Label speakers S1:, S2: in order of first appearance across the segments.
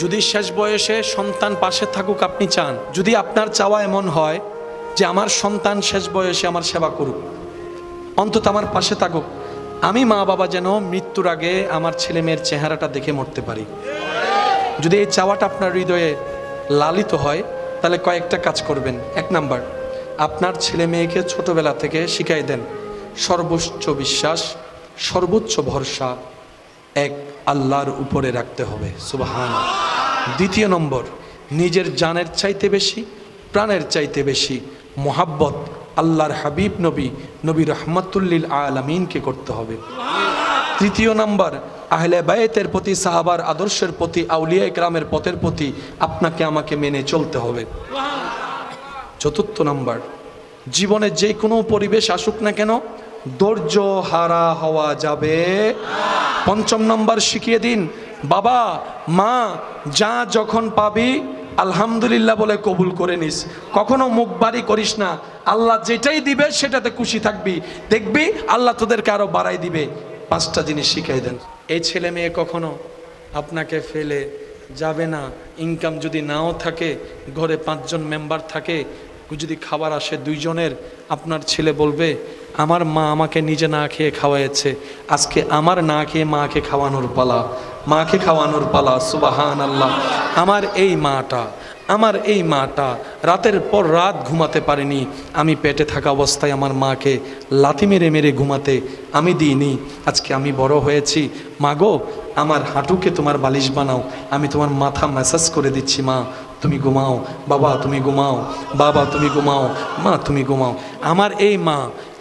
S1: যদি শেষ বয়সে সন্তান পাশে থাকুক আপনি চান, যদি আপনার চাওয়া এমন হয় যে আমার সন্তান শেষ বয়সে আমার সেবা করুক, অন্তত আমার পাশে থাকুক, আমি মা বাবা যেন মৃত্যুর আগে আমার ছেলে মেয়ের চেহারাটা দেখে মরতে পারি, যদি এই চাওয়াটা আপনার হৃদয়ে লালিত হয়, তাহলে কয়েকটা কাজ করবেন। 1 নাম্বার, আপনার ছেলে মেয়েকে ছোটবেলা থেকে শিখাই দেন সর্বোচ্চ বিশ্বাস, সর্বোচ্চ ভরসা এক আল্লাহর উপরে রাখতে হবে, সুবহানাল্লাহ। 2 নম্বর, নিজের জানের চাইতে বেশি, প্রাণের চাইতে বেশি মোহাব্বত আল্লাহর হাবিব নবী রহমাতুল্লিল আলামিনকে করতে হবে। 3 নম্বর, আহলে বায়তের প্রতি, সাহাবার আদর্শের প্রতি, আউলিয়া ইকরামের পথের প্রতি আপনাকে আমাকে মেনে চলতে হবে। 4 নম্বর, জীবনে যে কোনো পরিবেশ আসুক না কেন ধৈর্য হারা হওয়া যাবে। 5 নম্বর, শিখিয়ে দিন বাবা মা যা যখন পাবি আলহামদুলিল্লাহ বলে কবুল করে নিস, কখনো মুখ বাড়ি করিস না, আল্লাহ যেটাই দিবে সেটাতে খুশি থাকবি, দেখবি আল্লাহ তোদেরকে আরো বাড়াই দিবে। 5টা জিনিস শিখিয়ে দেন। এই ছেলে মেয়ে কখনো আপনাকে ফেলে যাবে না। ইনকাম যদি নাও থাকে, ঘরে 5 জন মেম্বার থাকে, যদি খাবার আসে 2 জনের, আপনার ছেলে বলবে আমার মা আমাকে নিজে না খেয়ে খাওয়াইছে, আজকে আমার না খেয়ে মাকে খাওয়ানোর পালা, মাকে খাওয়ানোর পালা। সুবহানাল্লাহ। আমার এই মাটা রাতের পর রাত ঘুমাতে পারেনি, আমি পেটে থাকা অবস্থায় আমার মাকে লাথি মেরে মেরে ঘুমাতে আমি দিইনি, আজকে আমি বড় হয়েছি, মাগো আমার হাঁটুকে তোমার বালিশ বানাও, আমি তোমার মাথা ম্যাসাজ করে দিচ্ছি, মা তুমি ঘুমাও, বাবা তুমি ঘুমাও, বাবা তুমি ঘুমাও, মা তুমি ঘুমাও। আমার এই মা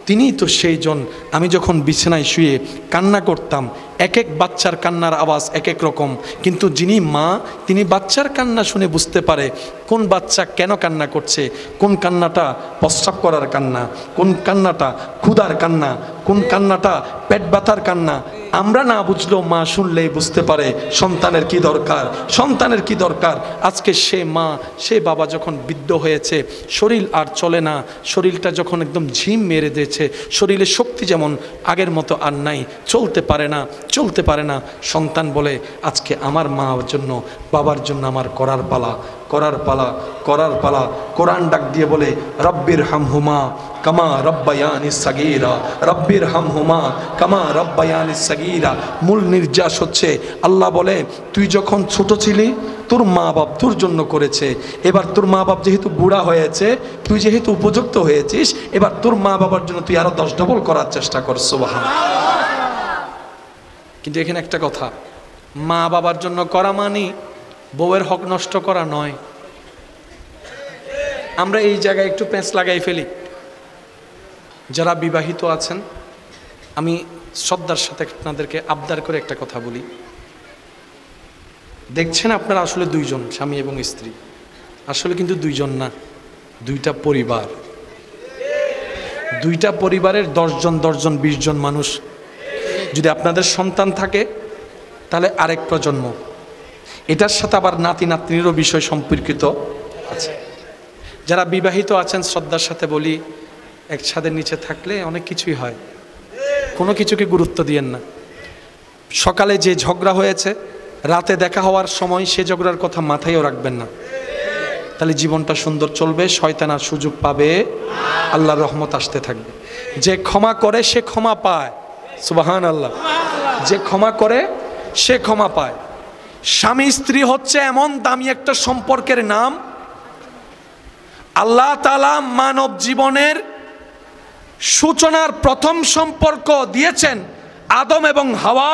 S1: তিনিই তো সেই জন। আমি যখন বিছানায় শুয়ে কান্না করতাম, এক এক বাচ্চার কান্নার আওয়াজ এক এক রকম, কিন্তু যিনি মা তিনি বাচ্চার কান্না শুনে বুঝতে পারে কোন বাচ্চা কেন কান্না করছে, কোন কান্নাটা প্রস্রাব করার কান্না, কোন কান্নাটা ক্ষুধার কান্না, কোন কান্নাটা পেট ব্যথার কান্না। আমরা না বুঝলেও মা শুনলেই বুঝতে পারে সন্তানের কি দরকার, সন্তানের কি দরকার। আজকে সে মা সে বাবা যখন বৃদ্ধ হয়েছে, শরীর আর চলে না, শরীরটা যখন একদম ঝিম মেরে দিয়েছে, শরীরে শক্তি যেমন আগের মতো আর নাই, চলতে পারে না, চলতে পারে না, সন্তান বলে আজকে আমার মার জন্য বাবার জন্য আমার করার পালা, করার পালা, করার পালা। কোরআন ডাক দিয়ে বলে রব্বির হামহুমা কামা রব্বায়ানি সাগীরা, রব্বির হামহুমা কামা রব্বায়ানি সাগীরা। মূল নির্যাস হচ্ছে আল্লাহ বলে তুই যখন ছোট ছিলি তোর মা বাপ তোর জন্য করেছে, এবার তোর মা বাপ যেহেতু বুড়া হয়েছে, তুই যেহেতু উপযুক্ত হয়েছিস, এবার তোর মা বাবার জন্য তুই আরো 10 ডবল করার চেষ্টা কর। সুবহানাল্লাহ। কিন্তু এখানে একটা কথা, মা বাবার জন্য করা মানে বউয়ের হক নষ্ট করা নয়। আমরা এই জায়গায় একটু পেঁচ লাগাই ফেলি। যারা বিবাহিত আছেন, আমি শ্রদ্ধার সাথে আপনাদেরকে আবদার করে একটা কথা বলি। দেখছেন আপনারা আসলে 2 জন, স্বামী এবং স্ত্রী, আসলে কিন্তু 2 জন না, 2টা পরিবার। 2টা পরিবারের 10 জন 20 জন মানুষ। যদি আপনাদের সন্তান থাকে তাহলে আরেক প্রজন্ম, এটার সাথে আবার নাতি নাতনিরও বিষয় সম্পর্কিত আছে। যারা বিবাহিত আছেন শ্রদ্ধার সাথে বলি, এক ছাদের নিচে থাকলে অনেক কিছুই হয়, কোনো কিছুকে গুরুত্ব দিয়েন না। সকালে যে ঝগড়া হয়েছে, রাতে দেখা হওয়ার সময় সে ঝগড়ার কথা মাথায়ও রাখবেন না, তাহলে জীবনটা সুন্দর চলবে, শয়তান আর সুযোগ পাবে, আল্লাহর রহমত আসতে থাকবে। যে ক্ষমা করে সে ক্ষমা পায়, সুবহানাল্লাহ। যে ক্ষমা করে সে ক্ষমা পায়। স্বামী স্ত্রী হচ্ছে এমন দামি একটা সম্পর্কের নাম, আল্লাহ তাআলা মানব জীবনের সূচনার প্রথম সম্পর্ক দিয়েছেন আদম এবং হাওয়া।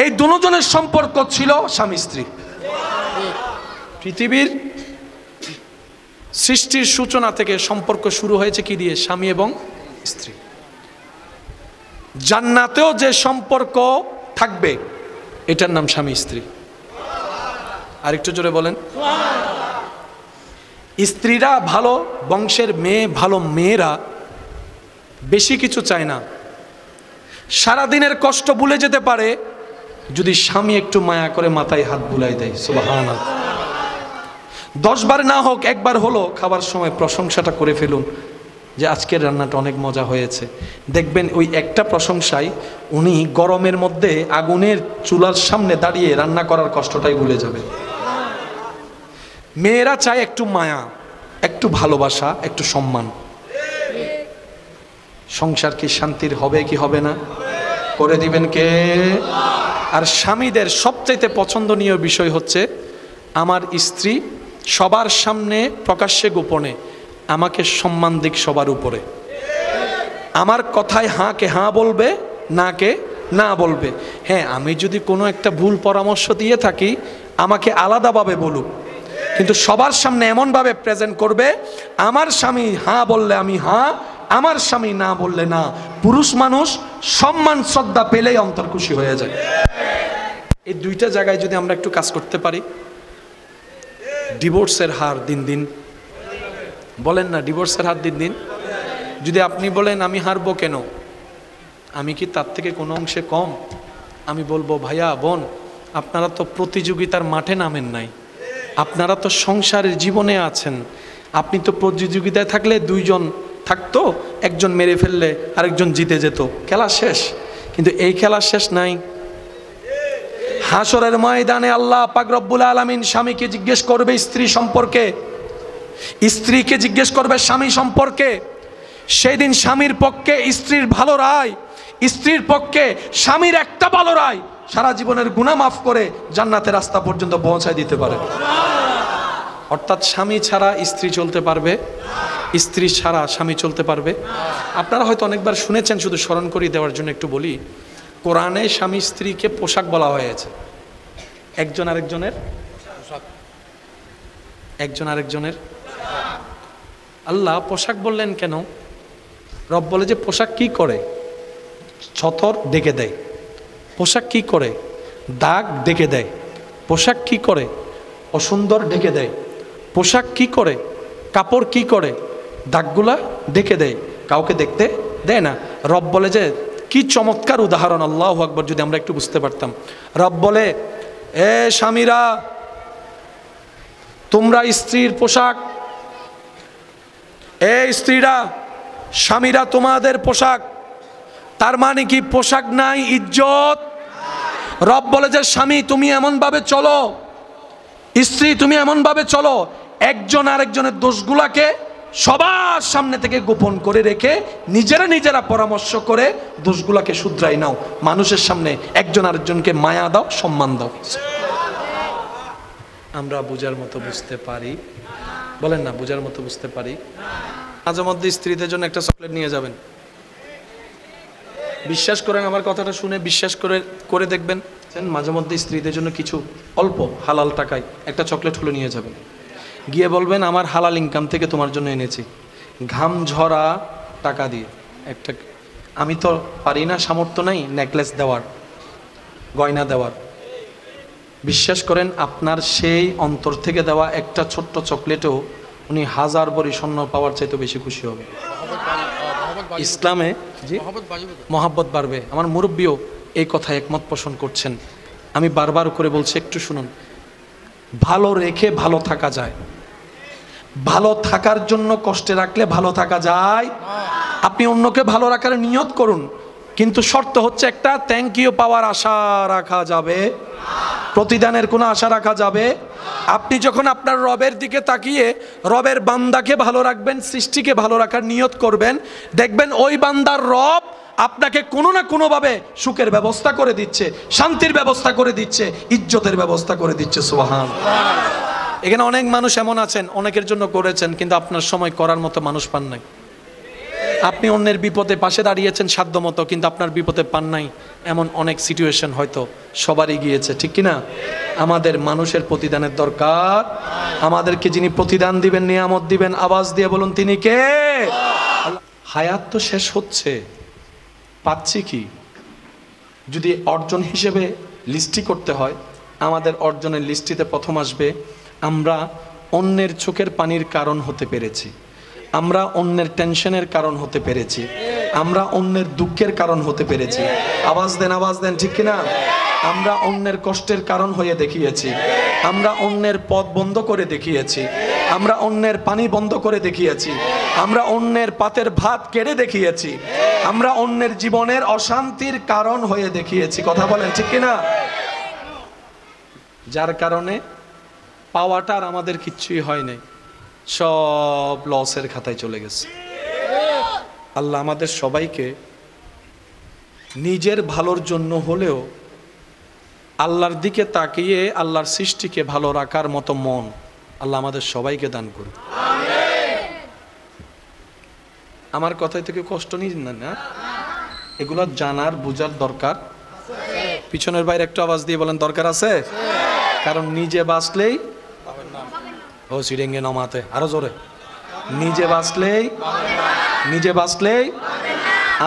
S1: এই দুজনের সম্পর্ক ছিল স্বামী স্ত্রী। পৃথিবীর সৃষ্টির সূচনা থেকে সম্পর্ক শুরু হয়েছে কি দিয়ে? স্বামী এবং স্ত্রী। জান্নাতেও যে সম্পর্ক থাকবে এটার নাম স্বামী স্ত্রী। আরেকটু জোরে বলেন। স্ত্রীরা ভালো বংশের মেয়ে, ভালো মেয়েরা বেশি কিছু চায় না, সারাদিনের কষ্ট ভুলে যেতে পারে যদি স্বামী একটু মায়া করে মাথায় হাত বুলাই দেয়। সুবহানাল্লাহ। 10 বার না হোক, 1 বার হলো খাবার সময় প্রশংসাটা করে ফেলুন, যে আজকের রান্নাটা অনেক মজা হয়েছে, দেখবেন ওই একটা প্রশংসায় উনি গরমের মধ্যে আগুনের চুলার সামনে দাঁড়িয়ে রান্না করার কষ্টটাই ভুলে যাবে। মেয়েরা চায় একটু মায়া, একটু ভালোবাসা, একটু সম্মান। সংসার কি শান্তির হবে কি হবে না? করে দিবেন কে? আর স্বামীদের সবচাইতে পছন্দনীয় বিষয় হচ্ছে আমার স্ত্রী সবার সামনে প্রকাশ্যে গোপনে আমাকে সম্মান দিক সবার উপরে, আমার কথায় হাঁ কে হাঁ বলবে, না কে না বলবে। হ্যাঁ, আমি যদি কোনো একটা ভুল পরামর্শ দিয়ে থাকি আমাকে আলাদাভাবে বলুক, কিন্তু সবার সামনে এমনভাবে প্রেজেন্ট করবে আমার স্বামী হাঁ বললে আমি হাঁ, আমার স্বামী না বললে না। পুরুষ মানুষ সম্মান শ্রদ্ধা পেলেই অন্তর খুশি হয়ে যায়। এই দুইটা জায়গায় যদি আমরা একটু কাজ করতে পারি, ডিভোর্সের হার দিন দিন, বলেন না ডিভোর্সের হার দিন দিন। যদি আপনি বলেন আমি হারবো কেন, আমি কি তার থেকে কোনো অংশে কম? আমি বলবো ভাইয়া বোন, আপনারা তো প্রতিযোগিতার মাঠে নামেন নাই, আপনারা তো সংসারের জীবনে আছেন। আপনি তো প্রতিযোগিতায় থাকলে দুইজন থাকতো, একজন মেরে ফেললে আরেকজন জিতে যেত, খেলা শেষ। কিন্তু এই খেলা শেষ নাই। হাসরের ময়দানে আল্লাহ পাক রব্বুল আলামিন স্বামীকে জিজ্ঞেস করবে স্ত্রী সম্পর্কে, স্ত্রীকে জিজ্ঞেস করবে স্বামী সম্পর্কে। সেই দিন স্বামীর পক্ষে স্ত্রীর ভালো রায়, স্ত্রীর পক্ষে স্বামীর একটা ভালো রায় সারা জীবনের গুনাহ মাফ করে জান্নাতের রাস্তা পর্যন্ত পৌঁছায় দিতে পারে। অর্থাৎ স্বামী ছাড়া স্ত্রী চলতে পারবে, স্ত্রী ছাড়া স্বামী চলতে পারবে। আপনারা হয়তো অনেকবার শুনেছেন, শুধু স্মরণ করিয়ে দেওয়ার জন্য একটু বলি। কোরআনে স্বামী স্ত্রীকে পোশাক বলা হয়েছে, একজন আরেকজনের আল্লাহ পোশাক বললেন কেন? রব বলে যে পোশাক কি করে? ছতর ডেকে দেয়। পোশাক কি করে? দাগ ডেকে দেয়। পোশাক কি করে? অসুন্দর ডেকে দেয়। পোশাক কি করে? কাপড় কি করে? দাগগুলা ডেকে দেয়, কাউকে দেখতে দেয় না। রব বলে যে কি চমৎকার উদাহরণ, আল্লাহু আকবার, যদি আমরা একটু বুঝতে পারতাম। রব বলে এ স্বামীরা, তোমরা স্ত্রীর পোশাক, এ স্ত্রীরা স্বামীরা তোমাদের পোশাক। তার মানে কি পোশাক নাই, ইজ্জত? রব বলে যে স্বামী তুমি এমন ভাবে চলো, স্ত্রী তুমি এমন ভাবে চলো, একজন আরেকজনের দোষগুলাকে সবার সামনে থেকে গোপন করে রেখে নিজেরা পরামর্শ করে দোষগুলাকে শুধরাই নাও। মানুষের সামনে একজন আরেকজনকে মায়া দাও, সম্মান দাও। আমরা বুঝার মতো বুঝতে পারি? বলেন না, বুঝার মতো বুঝতে পারি? মাঝে মধ্যে স্ত্রীদের জন্য একটা চকলেট নিয়ে যাবেন। বিশ্বাস করেন, আমার কথাটা শুনে বিশ্বাস করে দেখবেন, মাঝে মধ্যে স্ত্রীদের জন্য কিছু অল্প হালাল টাকায় একটা চকলেট হলে নিয়ে যাবেন। গিয়ে বলবেন আমার হালাল ইনকাম থেকে তোমার জন্য এনেছি, ঘাম ঝরা টাকা দিয়ে একটা। আমি তো পারি না, সামর্থ্য নাই নেকলেস দেওয়ার, গয়না দেওয়ার। বিশ্বাস করেন, আপনার সেই অন্তর থেকে দেওয়া একটা ছোট্ট চকলেটও উনি 1000 ভরি স্বর্ণ পাওয়ার চাইতে বেশি খুশি হবে। ইসলামে জি মহাব্বত বাড়বে। আমার মুরব্বীও এই কথায় একমত পোষণ করছেন। আমি বারবার করে বলছি, একটু শুনুন। ভালো রেখে ভালো থাকা যায়, ভালো থাকার জন্য কষ্টে রাখলে ভালো থাকা যায়। আপনি অন্যকে ভালো রাখার নিয়ত করুন, কিন্তু শর্ত হচ্ছে একটা, থ্যাংক ইউ পাওয়ার আশা রাখা যাবে, প্রতিদানের কোনো আশা রাখা যাবে। আপনি যখন আপনার রবের দিকে তাকিয়ে রবের বান্দাকে ভালো রাখবেন, সৃষ্টিকে ভালো রাখার নিয়ত করবেন, দেখবেন ওই বান্দার রব আপনাকে কোনো না কোনোভাবে সুখের ব্যবস্থা করে দিচ্ছে, শান্তির ব্যবস্থা করে দিচ্ছে, ইজ্জতের ব্যবস্থা করে দিচ্ছে। সুবহানাল্লাহ। এখানে অনেক মানুষ এমন আছেন, অনেকের জন্য করেছেন, কিন্তু আপনার সময় করার মতো মানুষ পান নাই। আপনি অন্যের বিপদে পাশে দাঁড়িয়েছেন সাধ্য মতো, কিন্তু আপনার বিপদে পান নাই। এমন অনেক সিচুয়েশন হয়তো সবারই গিয়েছে, ঠিক কিনা? আমাদের মানুষের প্রতিদানের দরকার। আমাদেরকে যিনি প্রতিদান দিবেন, নিয়ামত দিবেন, আওয়াজ দিয়ে বলুন তিনি কে? হায়াত তো শেষ হচ্ছে, পাচ্ছি কি? যদি অর্জন হিসেবে লিস্টি করতে হয়, আমাদের অর্জনের লিস্টিতে প্রথম আসবে আমরা অন্যের চোখের পানির কারণ হতে পেরেছি, আমরা অন্যের টেনশনের কারণ হতে পেরেছি, আমরা অন্যের দুঃখের কারণ হতে পেরেছি। আওয়াজ দেন, ঠিক কিনা? আমরা অন্যের কষ্টের কারণ হয়ে দেখিয়েছি, আমরা অন্যের পথ বন্ধ করে দেখিয়েছি, আমরা অন্যের পানি বন্ধ করে দেখিয়েছি, আমরা অন্যের পাতের ভাত কেড়ে দেখিয়েছি, আমরা অন্যের জীবনের অশান্তির কারণ হয়ে দেখিয়েছি। কথা বলেন ঠিক কিনা? যার কারণে পাওয়াটা আর আমাদের কিচ্ছুই হয় নাই, সব লসের খাতায় চলে গেছে। আল্লাহ আমাদের সবাইকে নিজের ভালোর জন্য হলেও আল্লাহর দিকে তাকিয়ে আল্লাহর সৃষ্টিকে ভালো রাখার মতো মন আল্লাহ আমাদের সবাইকে দান করুন। আমার কথাই থেকে কষ্ট নিন না, এগুলো জানার বুঝার দরকার। পিছনের বাইরে একটু আওয়াজ দিয়ে বলেন দরকার আছে। কারণ নিজে বাঁচলেই ও সিডেঙ্গে নমাতে আরো জোরে, নিজে বাঁচলেই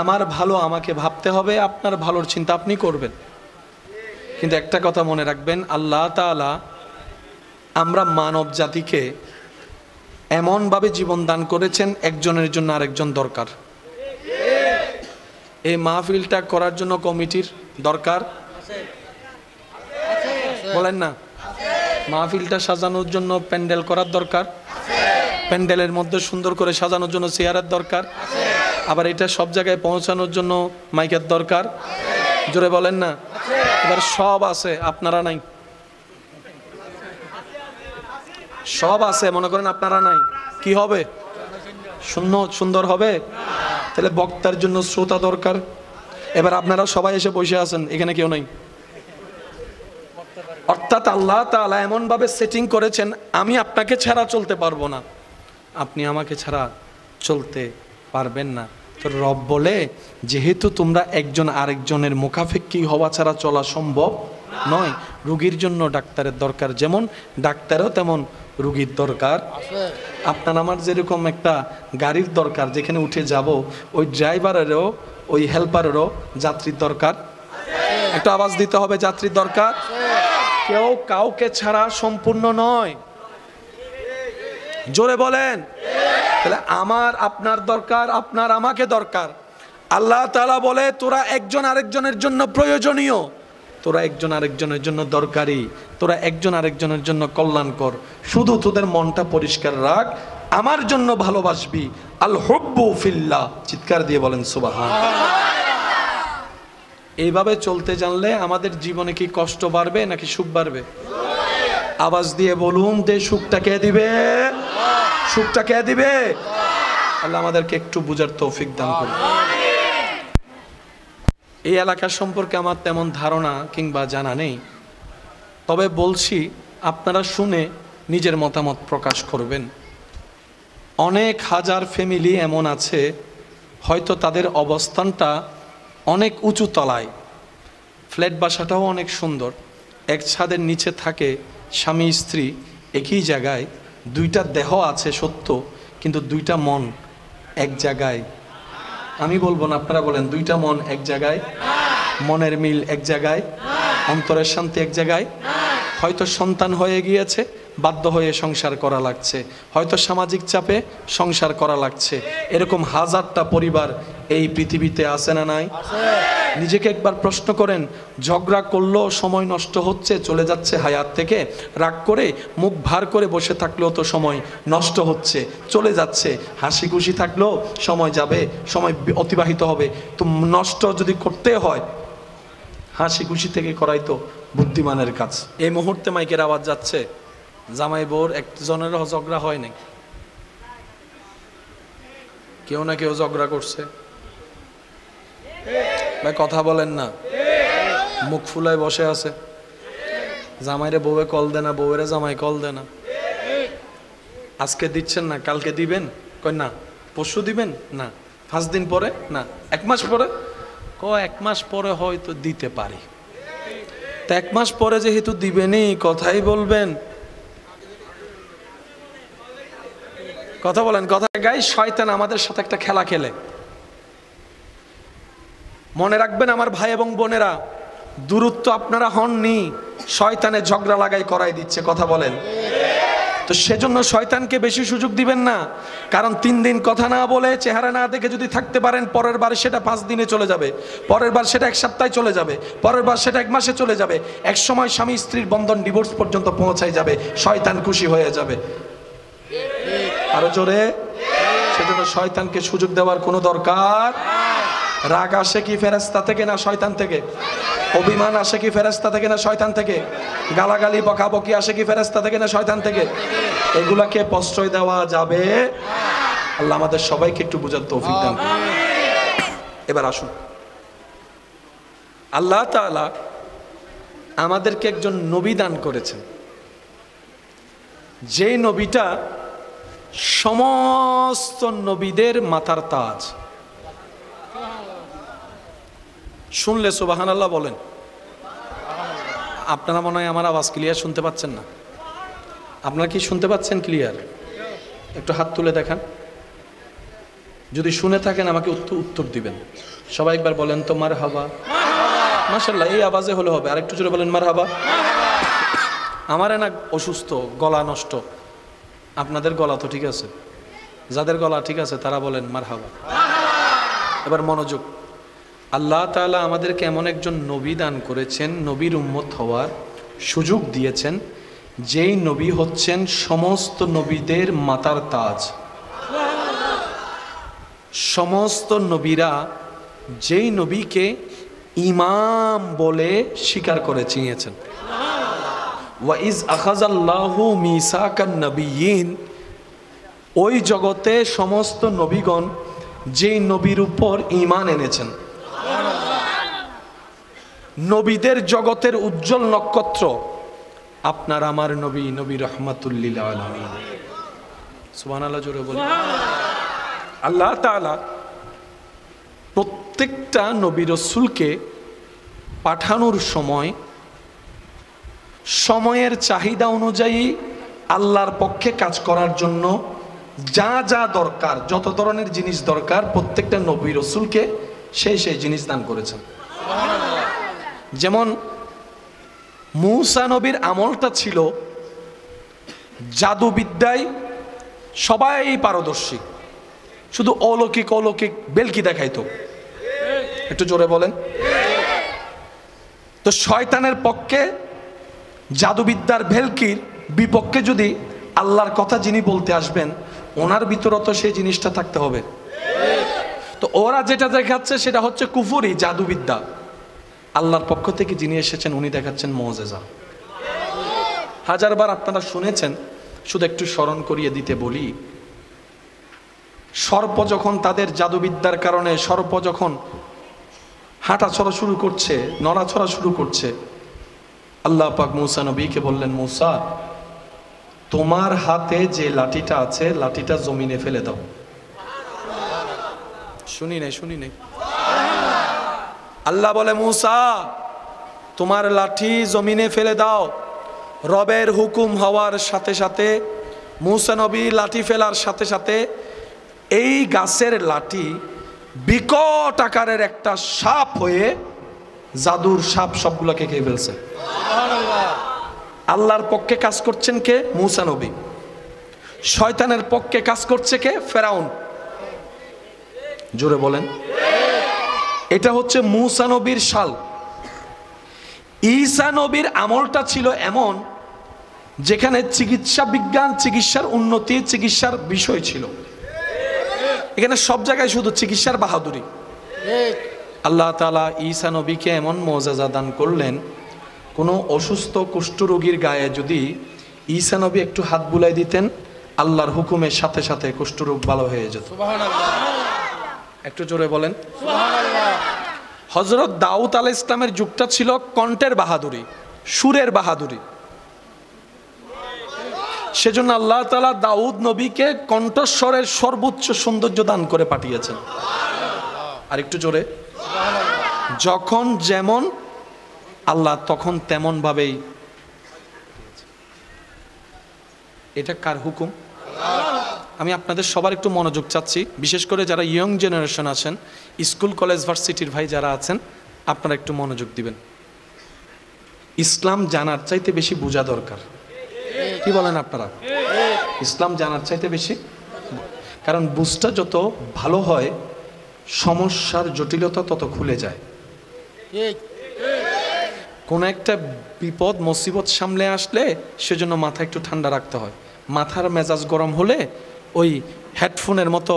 S1: আমার ভালো আমাকে ভাবতে হবে, আপনার ভালোর চিন্তা আপনি করবেন। কিন্তু একটা কথা মনে রাখবেন, আল্লাহ তাআলা আমরা মানব জাতিকে এমনভাবে জীবন দান করেছেন, একজনের জন্য আরেকজন দরকার। এই মাহফিলটা করার জন্য কমিটির দরকার, বলেন না? মাহফিলটা সাজানোর জন্য প্যান্ডেল করার দরকার, প্যান্ডেলের মধ্যে সুন্দর করে সাজানোর জন্য চেয়ারের দরকার, আবার এটা সব জায়গায় পৌঁছানোর জন্য মাইকের দরকার। জোরে বলেন না? এবার সব আছে, আপনারা নাই। সব আছে, মনে করেন আপনারা নাই, কি হবে? সুন্দর হবে? তাহলে বক্তার জন্য শ্রোতা দরকার। এবার আপনারা সবাই এসে বসে আছেন, এখানে কেউ নাই। অর্থাৎ আল্লাহ তাআলা এমন ভাবে সেটিং করেছেন, আমি আপনাকে ছাড়া চলতে পারবো না, আপনি আমাকে ছাড়া চলতে পারবেন না। তো রব বলে, যেহেতু তোমরা একজন আরেকজনের মুখাপেক্ষী হওয়া ছাড়া চলা সম্ভব নয়, রোগীর জন্য ডাক্তারের দরকার, যেমন ডাক্তারও তেমন রোগীর দরকার। আপনার আমার যেরকম একটা গাড়ির দরকার, যেখানে উঠে যাব, ওই ড্রাইভারেরও ওই হেল্পারেরও যাত্রীর দরকার। একটা আওয়াজ দিতে হবে, যাত্রীর দরকার। কেউ কাউকে ছাড়া সম্পূর্ণ নয়, জোরে বলেন। তাহলে আমার আপনার দরকার, আপনার আমাকে দরকার। আল্লাহ তাআলা বলে, তোরা একজন আরেকজনের জন্য প্রয়োজনীয়, তোরা একজন আরেকজনের জন্য দরকারি, তোরা একজন আরেকজনের জন্য কল্যাণকর। শুধু তোদের মনটা পরিষ্কার রাখ, আমার জন্য ভালোবাসবি। আল হুব্বু ফিল্লাহ, চিৎকার দিয়ে বলেন সুবহানাল্লাহ। এইভাবে চলতে জানলে আমাদের জীবনে কি কষ্ট বাড়বে নাকি সুখ বাড়বে? আওয়াজ দিয়ে বলুন, যে সুখটা কে দিবে? সুখটা কে দিবে? আল্লাহ আমাদেরকে একটু বুঝার তৌফিক দান করুন। এই এলাকা সম্পর্কে আমার তেমন ধারণা কিংবা জানা নেই, তবে বলছি আপনারা শুনে নিজের মতামত প্রকাশ করবেন। অনেক হাজার ফ্যামিলি এমন আছে, হয়তো তাদের অবস্থানটা অনেক উঁচু তলায়, ফ্ল্যাট বাসাটাও অনেক সুন্দর, এক ছাদের নিচে থাকে স্বামী স্ত্রী একই জায়গায়, দুইটা দেহ আছে সত্য, কিন্তু দুইটা মন এক জায়গায়। আমি বলবো না, আপনারা বলেন, দুইটা মন এক জায়গায়, মনের মিল এক জায়গায়, অন্তরের শান্তি এক জায়গায়। হয়তো সন্তান হয়ে গিয়েছে, বাধ্য হয়ে সংসার করা লাগছে, হয়তো সামাজিক চাপে সংসার করা লাগছে। এরকম হাজারটা পরিবার এই পৃথিবীতে আছে না নাই? নিজেকে একবার প্রশ্ন করেন, ঝগড়া করলেও সময় নষ্ট হচ্ছে, চলে যাচ্ছে হায়াত থেকে। রাগ করে মুখ ভার করে বসে থাকলেও তো সময় নষ্ট হচ্ছে, চলে যাচ্ছে। হাসি খুশি থাকলেও সময় যাবে, সময় অতিবাহিত হবে। তো নষ্ট যদি করতে হয়, হাসি খুশি থেকে করাই তো বুদ্ধিমানের কাজ। এই মুহূর্তে মাইকের আওয়াজ যাচ্ছে, জামাই বউর একজনেরও ঝগড়া হয় নাই, কেউ না কেউ ঝগড়া করছে। ভাই কথা বলেন না, মুখ ফুলায় বসে আছে। জামাইরে বউয়ে কল দে না, বউয়েরে জামাই কল দে না। আজকে দিচ্ছেন না, কালকে দিবেন, কই না পরশু দিবেন না, 5 দিন পরে না, 1 মাস পরে, 1 মাস পরে হয়তো দিতে পারি। তা 1 মাস পরে যেহেতু দিবেনই, কথাই বলবেন। কথা বলেন, কথা গাই। শয়তান আমাদের সাথে একটা খেলা খেলে। মনে রাখবেন আমার ভাই এবং বোনেরা, দূরত্ব আপনারা হননি, শয়তানে ঝগড়া লাগাই করাই দিচ্ছে। কথা বলেন। তো সেজন্য শয়তানকে বেশি সুযোগ দিবেন না, কারণ 3 দিন কথা না বলে চেহারা না দেখে যদি থাকতে পারেন, পরের বার সেটা 5 দিনে চলে যাবে, পরের বার সেটা 1 সপ্তাহে চলে যাবে, পরের বার সেটা 1 মাসে চলে যাবে, এক সময় স্বামী স্ত্রীর বন্ধন ডিভোর্স পর্যন্ত পৌঁছায় যাবে, শয়তান খুশি হয়ে যাবে। আরো জোরে। সেজন্য শয়তানকে সুযোগ দেওয়ার কোনো দরকার। রাগ আসে কি ফেরেশতা থেকে না শয়তান থেকে? অভিমান আসে কি ফেরেশতা থেকে না শয়তান থেকে? গালাগালি বকাবকি আসে কি ফেরেশতা থেকে না শয়তান থেকে? এগুলাকে প্রশ্রয় দেওয়া যাবে? আল্লাহ আমাদের সবাইকে একটু বুঝার তৌফিক দান করুন। এবার আসুন, আল্লাহ তাআলা আমাদেরকে একজন নবী দান করেছেন, যেই নবীটা সমস্ত নবীদের মাথার তাজ। শুনলে সুবহানাল্লাহ বলেন। আপনারা মনে হয় আমার আওয়াজ ক্লিয়ার শুনতে পাচ্ছেন না? আপনারা কি শুনতে পাচ্ছেন ক্লিয়ার? একটু হাত তুলে দেখান। যদি শুনে থাকেন আমাকে উত্তর দিবেন। সবাই একবার বলেন তো মারহাবা। মাশাআল্লাহ, এই আওয়াজে হলে হবে। আরেকটু জোরে বলেন মারহাবা। আমার না অসুস্থ, গলা নষ্ট। আপনাদের গলা তো ঠিক আছে? যাদের গলা ঠিক আছে তারা বলেন মারহাবা। এবার মনোযোগ। আল্লাহ তাআলা আমাদেরকে এমন একজন নবী দান করেছেন, নবীর উম্মত হওয়ার সুযোগ দিয়েছেন, যেই নবী হচ্ছেন সমস্ত নবীদের মাথার তাজ। সমস্ত নবীরা যেই নবীকে ইমাম বলে স্বীকার করে চিনিয়েছেন। ওয়াইজ আখাযাল্লাহু মিসাকান নাবিয়্যিন, ওই জগতে সমস্ত নবীগণ যেই নবীর উপর ঈমান এনেছেন, নবীদের জগতের উজ্জ্বল নক্ষত্র আপনার আমার নবী, নবী রাহমাতুল লিল আলামিন। সুবহানাল্লাহ জোরে বলি। আল্লাহ তাআলা প্রত্যেকটা নবী রাসূলকে পাঠানোর সময় সময়ের চাহিদা অনুযায়ী আল্লাহর পক্ষে কাজ করার জন্য যা যা দরকার, যত ধরনের জিনিস দরকার, প্রত্যেকটা নবী রাসূলকে সেই জিনিস দান করেছেন। যেমন মূসা নবীর আমলটা ছিল জাদুবিদ্যায় সবাই পারদর্শী, শুধু অলৌকিক অলৌকিক বেলকি দেখাইতো। একটু জোরে বলেন। তো শয়তানের পক্ষে জাদুবিদ্যার ভেলকির বিপক্ষে যদি আল্লাহর কথা যিনি বলতে আসবেন, ওনার ভিতরও তো সেই জিনিসটা থাকতে হবে। তো ওরা যেটা দেখাচ্ছে সেটা হচ্ছে কুফরি, জাদুবিদ্যা। আল্লাহর পক্ষ থেকে যিনি এসেছেন উনি দেখাচ্ছেন মুজিজা। হাজারবার আপনারা শুনেছেন, শুধু একটু স্মরণ করিয়ে দিতে বলি। সর্প যখন তাদের জাদুবিদ্যার কারণে সর্প যখন হাঁটাছড়া শুরু করছে, নড়াছড়া শুরু করছে, আল্লাহ পাক মূসা নবীকে বললেন, মূসা তোমার হাতে যে লাঠিটা আছে লাঠিটা জমিনে ফেলে দাও। শুনি নাই। আল্লাহ বলে, মূসা তোমার লাঠি জমিনে ফেলে দাও। রবের হুকুম হওয়ার সাথে সাথে মূসা নবী লাঠি ফেলার সাথে সাথে এই গাছের লাঠি বিকট আকারের একটা সাপ হয়ে জাদুর সাপ সবগুলোকে খেয়ে ফেলছে। আল্লাহর পক্ষে কাজ করছেন কে? মূসা নবী। শয়তানের পক্ষে কাজ করছে কে? ফেরাউন। জোরে বলেন। এটা হচ্ছে মূসা নবীর শাল। ঈসা নবীর আমলটা ছিল এমন, যেখানে চিকিৎসা বিজ্ঞান, চিকিৎসার উন্নতি, চিকিৎসার বিষয় ছিল। এখানে সব জায়গায় শুধু চিকিৎসার বাহাদুরি। আল্লাহ তাআলা ঈসা নবীকে এমন মুজিজা দান করলেন, কোনো অসুস্থ কুষ্ঠরোগীর গায়ে যদি ঈসা নবী একটু হাত বুলাই দিতেন, আল্লাহর হুকুমের সাথে সাথে কুষ্ঠরোগ ভালো হয়ে যেত। একটু জোরে বলেন। হযরত দাউদ আলাইহিস সালামের যুগটা ছিল কণ্ঠের বাহাদুরি, সুরের বাহাদুরি। সেজন্য আল্লাহ তাআলা দাউদ নবীকে কণ্ঠস্বরের সর্বোচ্চ সৌন্দর্য দান করে পাঠিয়েছেন। আর একটু জোরে। যখন যেমন আল্লাহ তখন তেমন ভাবেই। এটা কার হুকুম? আমি আপনাদের সবার একটু মনোযোগ চাচ্ছি, বিশেষ করে যারা ইয়ং জেনারেশন আছেন, স্কুল কলেজ ভার্সিটির ভাই যারা আছেন, আপনারা একটু মনোযোগ দিবেন। ইসলাম জানার চাইতে বেশি বোঝা দরকার। কি বলেন আপনারা? ইসলাম জানার চাইতে বেশি, কারণ বুঝটা যত ভালো হয় সমস্যার জটিলতা তত খুলে যায়। কোন একটা বিপদ মুসিবত সামলে আসলে সেজন্য মাথা একটু ঠান্ডা রাখতে হয়। মাথার মেজাজ গরম হলে ওই হেডফোনের মতো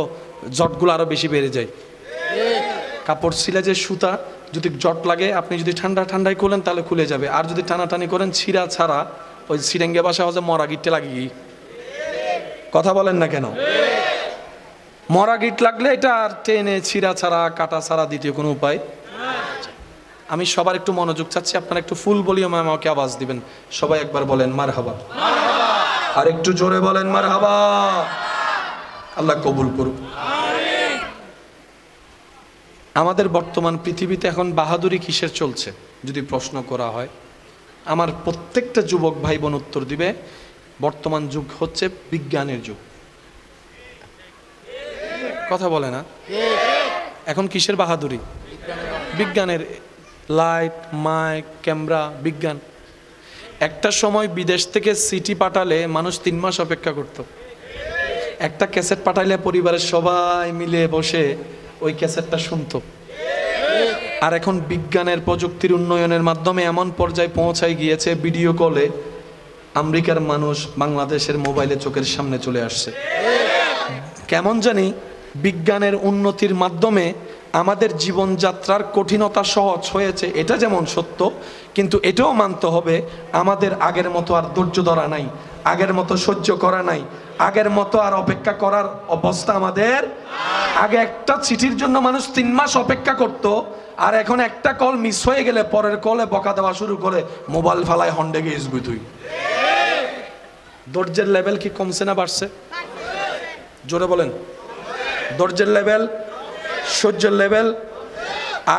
S1: জটগুলো আরো বেশি বেড়ে যায়। কাপড় ছিলে যে সুতা যদি জট লাগে, আপনি যদি ঠান্ডায় খুলেন তাহলে খুলে যাবে, আর যদি টানাটানি করেন ছিঁড়া ছাড়া ওই সিরেঙ্গে বাসা হচ্ছে মরা গিটে লাগিয়ে। কথা বলেন না কেন? মরা গিট লাগলে এটা আর টেনে ছিঁড়া ছাড়া কাটা ছাড়া দ্বিতীয় কোনো উপায়। আমি সবার একটু মনোযোগ চাচ্ছি, আপনারা একটু ফুল ভলিউমে আমাকে আওয়াজ দিবেন। সবাই একবার বলেন মারহাবা, আর একটু জোরে বলেন মারহাবা। আল্লাহ কবুল করুক। আমাদের বর্তমান পৃথিবীতে এখন বাহাদুরি কিসের চলছে যদি প্রশ্ন করা হয়, আমার প্রত্যেকটা যুবক ভাই বোন উত্তর দিবে বর্তমান যুগ হচ্ছে বিজ্ঞানের যুগ। কথা বলে না? এখন কিসের বাহাদুরি? বিজ্ঞানের। লাইট, মাইক, ক্যামেরা, বিজ্ঞান। একটা সময় বিদেশ থেকে সিটি পাঠালে মানুষ 3 মাস অপেক্ষা করত। একটা ক্যাসেট পাঠাইলে পরিবারের সবাই মিলে বসে ওই ক্যাসেটটা শুনতো। আর এখন বিজ্ঞানের প্রযুক্তির উন্নয়নের মাধ্যমে এমন পর্যায়ে পৌঁছায় গিয়েছে, ভিডিও কলে আমেরিকার মানুষ বাংলাদেশের মোবাইলে চোখের সামনে চলে আসছে। কেমন জানি বিজ্ঞানের উন্নতির মাধ্যমে আমাদের জীবনযাত্রার কঠিনতা সহজ হয়েছে, এটা যেমন সত্য, কিন্তু এটাও মানতে হবে আমাদের আগের মতো আর ধৈর্য ধরা নাই, আগের মতো সহ্য করা নাই, আগের মতো আর অপেক্ষা করার অবস্থা আমাদের। আগে একটা চিঠির জন্য মানুষ 3 মাস অপেক্ষা করত, আর এখন একটা কল মিস হয়ে গেলে পরের কলে বকা দেওয়া শুরু করে, মোবাইল ফালায় হন্ডে গিয়েছ তুই। ধৈর্যের লেভেল কি কমছে না বাড়ছে? জোরে বলেন। ধৈর্যের লেভেল, সহ্যের লেভেল।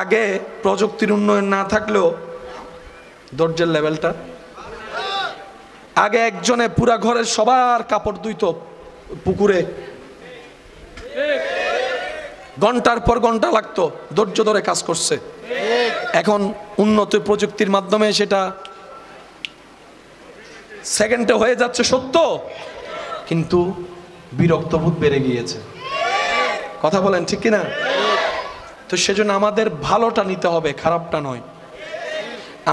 S1: আগে প্রযুক্তির উন্নয়ন না থাকলেও ধৈর্যের লেভেলটা, আগে একজনে পুরা ঘরের সবার কাপড় ধুইতো পুকুরে, ঘন্টার পর ঘন্টা লাগতো, ধৈর্য ধরে কাজ করছে। এখন উন্নত প্রযুক্তির মাধ্যমে সেটা সেকেন্ডে হয়ে যাচ্ছে সত্য, কিন্তু বিরক্তবোধ বেড়ে গিয়েছে। কথা বলেন ঠিক কিনা? তো সেজন্য আমাদের ভালোটা নিতে হবে, খারাপটা নয়।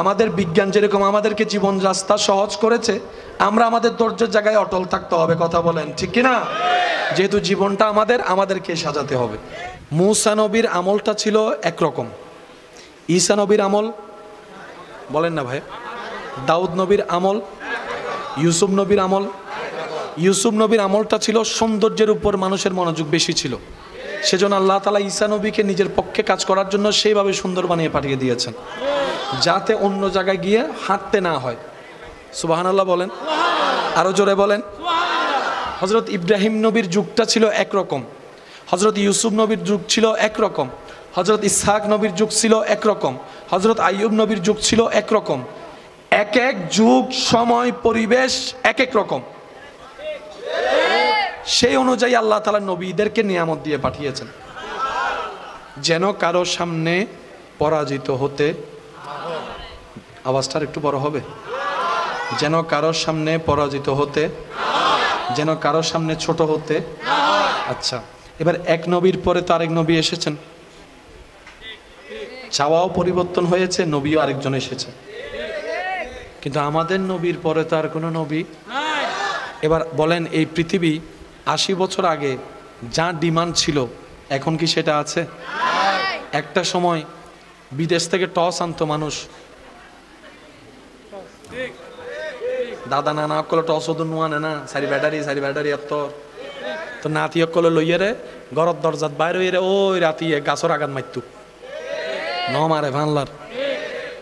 S1: আমাদের বিজ্ঞান যেরকম আমাদেরকে জীবন রাস্তা সহজ করেছে, আমরা আমাদের ধৈর্যের জায়গায় অটল থাকতে হবে। কথা বলেন ঠিক কিনা? যেহেতু জীবনটা আমাদেরকে সাজাতে হবে। মূসা নবীর আমলটা ছিল একরকম, ঈসা নবীর আমল বলেন না ভাই, দাউদ নবীর আমল, ইউসুফ নবীর আমল। ইউসুফ নবীর আমলটা ছিল সৌন্দর্যের উপর মানুষের মনোযোগ বেশি ছিল, সেজন্য আল্লাহ তাআলা ঈসা নবীকে নিজের পক্ষে কাজ করার জন্য সেইভাবে সুন্দর বানিয়ে পাঠিয়ে দিয়েছেন, যাতে অন্য জায়গায় গিয়ে হাঁটতে না হয়। সুবহানাল্লাহ বলেন, আরো জোরে বলেন। হযরত ইব্রাহিম নবীর যুগটা ছিল একরকম, হযরত ইউসুফ নবীর যুগ ছিল একরকম, হযরত ইসহাক নবীর যুগ ছিল একরকম, হযরত আইয়ুব নবীর যুগ ছিল একরকম। এক এক যুগ, সময়, পরিবেশ এক এক রকম। সেই অনুযায়ী আল্লাহ তাআলা নবীদেরকে নিয়ামত দিয়ে পাঠিয়েছেন, যেন কারো সামনে পরাজিত হতে, আওয়াজটা একটু বড় হবে, যেন কারোর সামনে পরাজিত হতে, যেন কারোর সামনে ছোট হতে। আচ্ছা, এবার এক নবীর পরে তো আরেক নবী এসেছেন, চাওয়াও পরিবর্তন হয়েছে, নবীও আরেকজন এসেছে, কিন্তু আমাদের নবীর পরে তো আর কোনো নবী। এবার বলেন, এই পৃথিবী 80 বছর আগে যা ডিমান্ড ছিল এখন কি সেটা আছে? একটা সময় বিদেশ থেকে টস আনতো মানুষ, দাদা নানা অকলে টস ওদের নোয়া না, সারি ব্যাটারি এত তো নাতি অকলে লইয়ে রে ঘরের দরজাত বাইরে হইয়ে রে ওই রাতি গাছর আঘাত মারতু ন মারে ভানলার।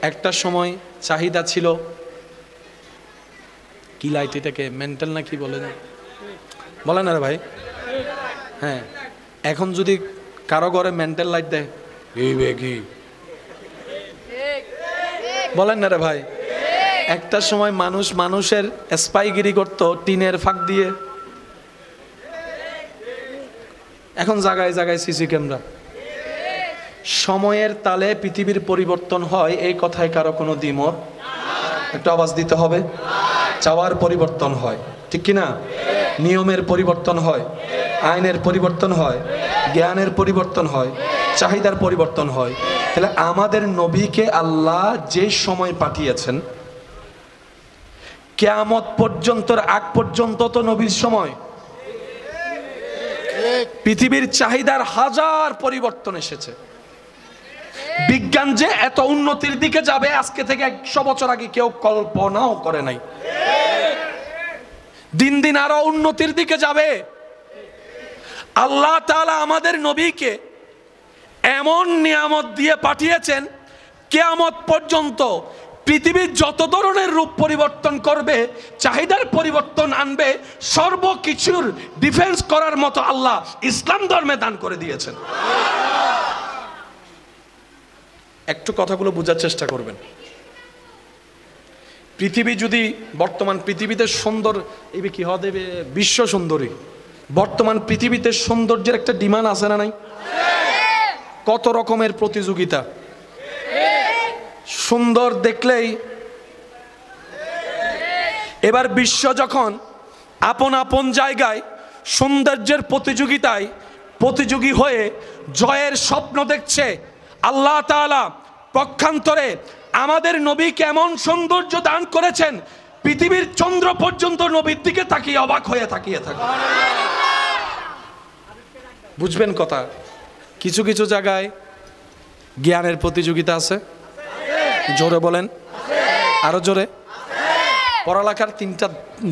S1: একটা সময় চাহিদা ছিল কি লাইট, এটাকে মেন্টাল না কি বলে না, বলে না রে ভাই? হ্যাঁ, এখন যদি কারো ঘরে মেন্টাল লাইট দেয় কি বলেন না রে ভাই? একটা সময় মানুষের স্পাইগিরি করতো টিনের ফাঁক দিয়ে, এখন জায়গায় জায়গায় সিসি ক্যামেরা। সময়ের তালে পৃথিবীর পরিবর্তন হয়, এই কথায় কারো কোনো দ্বিমত? একটু আওয়াজ দিতে হবে। চাওয়ার পরিবর্তন হয়, ঠিক কি না? নিয়মের পরিবর্তন হয়, আইনের পরিবর্তন হয়, জ্ঞানের পরিবর্তন হয়, চাহিদার পরিবর্তন হয়। তাহলে আমাদের নবীকে আল্লাহ যে সময় পাঠিয়েছেন, কিয়ামত পর্যন্তর আগ পর্যন্ত তো নবীর সময়, পৃথিবীর চাহিদার হাজার পরিবর্তন এসেছে। বিজ্ঞান যে এত উন্নতির দিকে যাবে আজকে থেকে 100 বছর আগে কেউ কল্পনাও করে নাই। দিন দিন আরো উন্নতির দিকে যাবে। আল্লাহ তাআলা আমাদের নবীকে এমন নিয়ামত দিয়ে পাঠিয়েছেন, কিয়ামত পর্যন্ত পৃথিবীর যত ধরনের রূপ পরিবর্তন করবে, চাহিদার পরিবর্তন আনবে, সর্বকিছুর ডিফেন্স করার মতো আল্লাহ ইসলাম ধর্মে দান করে দিয়েছেন। একটু কথাগুলো বোঝার চেষ্টা করবেন। পৃথিবী যদি বর্তমান পৃথিবীতে সুন্দর, এই কি হওয়া দেবে বিশ্ব সুন্দরী, বর্তমান পৃথিবীতে সৌন্দর্যের একটা ডিমান্ড আছে না নাই? কত রকমের প্রতিযোগিতা, সুন্দর দেখলেই। এবার বিশ্ব যখন আপন আপন জায়গায় সৌন্দর্যের প্রতিযোগিতায় প্রতিযোগী হয়ে জয়ের স্বপ্ন দেখছে, আল্লাহ তাআলা পক্ষান্তরে আমাদের নবীকে এমন সৌন্দর্য দান করেছেন, পৃথিবীর চন্দ্র পর্যন্ত নবীর দিকে তাকিয়ে অবাক হয়ে তাকিয়ে থাকে। বুঝবেন কথা? কিছু কিছু জায়গায় জ্ঞানের প্রতিযোগিতা আছে, জোরে বলেন, আরো জোরে। পড়ালেখার 3টা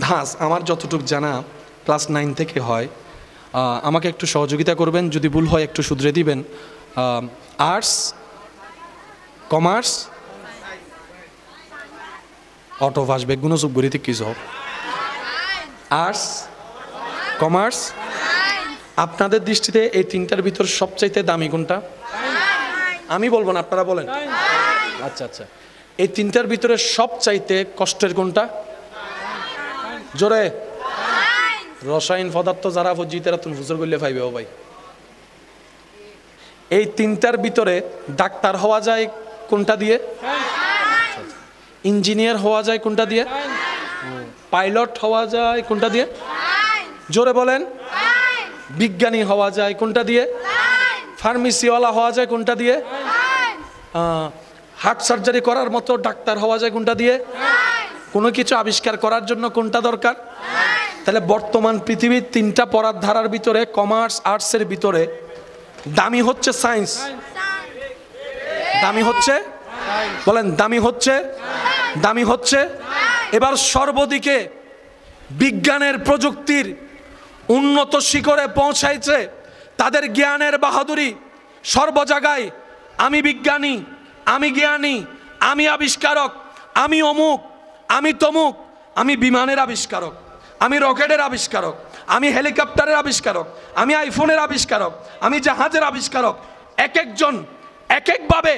S1: ধাঁচ আমার যতটুকু জানা ক্লাস 9 থেকে হয়। আমাকে একটু সহযোগিতা করবেন, যদি ভুল হয় একটু শুধরে দিবেন। আর্টস, কমার্স, অটো ভাসবে গুণ চুপ গরিতে কিছু হোক। Arts, commerce. আপনাদের দৃষ্টিতে এই 3টার ভিতর সবচাইতে দামি কোনটা? আমি বলবো না, আপনারা বলেন। আচ্ছা আচ্ছা, এই 3টার ভিতরে সবচাইতে কষ্টের কোনটা? জোরে। রসায়ন পদার্থ যারা বুঝি তারা তুমি হুজুর করলে পাইবে। ও ভাই, এই 3টার ভিতরে ডাক্তার হওয়া যায় কোনটা দিয়ে? ইঞ্জিনিয়ার হওয়া যায় কোনটা দিয়ে? পাইলট হওয়া যায় কোনটা দিয়ে? জোরে বলেন। বিজ্ঞানী হওয়া যায় কোনটা দিয়ে? ফার্মেসিওয়ালা হওয়া যায় কোনটা দিয়ে? হার্ট সার্জারি করার মতো ডাক্তার হওয়া যায় কোনটা দিয়ে? কোনো কিছু আবিষ্কার করার জন্য কোনটা দরকার? তাহলে বর্তমান পৃথিবীর 3টা পড়ার ধারার ভিতরে কমার্স আর্টসের ভিতরে দামি হচ্ছে সায়েন্স। দামি হচ্ছে, বলেন দামি হচ্ছে, দামি হচ্ছে। এবার সর্বদিকে বিজ্ঞানের প্রযুক্তির উন্নত শিখরে পৌঁছাইছে, তাদের জ্ঞানের বাহাদুরি সর্ব জায়গায়। আমি বিজ্ঞানী, আমি জ্ঞানী, আমি আবিষ্কারক, আমি অমুক, আমি তমুক, আমি বিমানের আবিষ্কারক, আমি রকেটের আবিষ্কারক, আমি হেলিকপ্টারের আবিষ্কারক, আমি আইফোনের আবিষ্কারক, আমি জাহাজের আবিষ্কারক। এক একজন এক একভাবে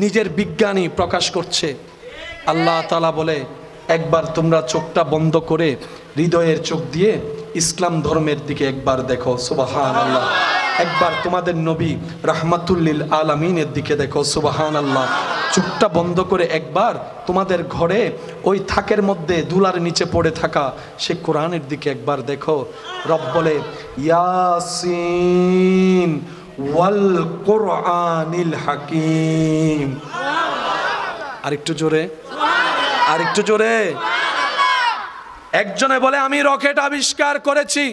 S1: নিজের বিজ্ঞানী প্রকাশ করছে। আল্লাহ তাআলা বলে, একবার তোমরা চোখটা বন্ধ করে হৃদয়ের চোখ দিয়ে ইসলাম ধর্মের দিকে একবার দেখো। সুবহানাল্লাহ। একবার তোমাদের নবী রাহমাতুল লিল আলামিনের দিকে দেখো। সুবহানাল্লাহ। চোখটা বন্ধ করে একবার তোমাদের ঘরে ওই থাকের মধ্যে দুলার নিচে পড়ে থাকা সে কোরআনের দিকে একবার দেখো। রব বলে, ইয়াসিন ওয়াল কোরআনিল হাকিম। আরেকটু জোরে, আরেকটু জোরে। একজনে বলে, আমি রকেট আবিষ্কার করেছি,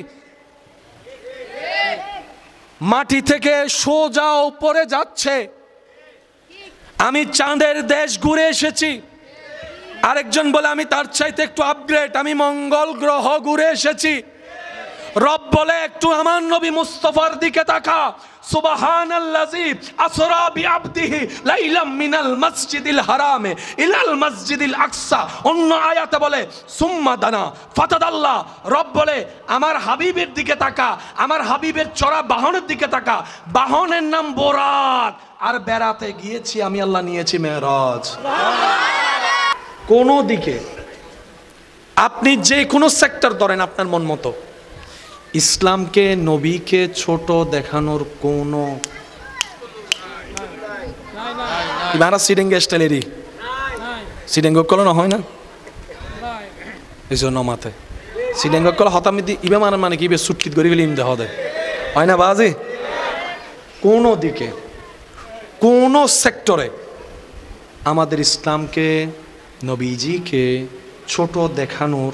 S1: মাটি থেকে সোজা উপরে যাচ্ছে, আমি চাঁদের দেশ ঘুরে এসেছি। আরেকজন বলে, আমি তার চাইতে একটু আপগ্রেড, আমি মঙ্গল গ্রহ ঘুরে এসেছি। রব বলে, একটু আমার নবী মুস্তাফার দিকে তাকা। সুবহানাল্লাযী আসরা বিআবদিহি লাইলাম মিনাল মসজিদিল হারামে ইলাল মসজিদিল আকসা। অন্য আয়াতে বলে, সুম্মা দানা ফাতাদাল্লাহ। রব বলে, আমার হাবিবের দিকে তাকা, আমার হাবিবের চড়া বাহনের দিকে তাকা। বাহনের নাম বোরাক, আর বেড়াতে গিয়েছি আমি আল্লাহ, নিয়েছি মেরাজ। কোন দিকে আপনি যে কোনো সেক্টর ধরেন আপনার মন মতো, ইসলামকে নবীকে ছোট দেখানোর কোনো সিডেঙ্গে স্টাইলেরই সিডেঙ্গ কলো না হয় না। এই জন্য মাতে শ্রীলঙ্কা কল হতামিদি ইবে মানে কি ইবে সুটকিত করে গেলে ইমদে হদে হয় না বাজি। কোনো দিকে কোনো সেক্টরে আমাদের ইসলামকে নবীজিকে ছোট দেখানোর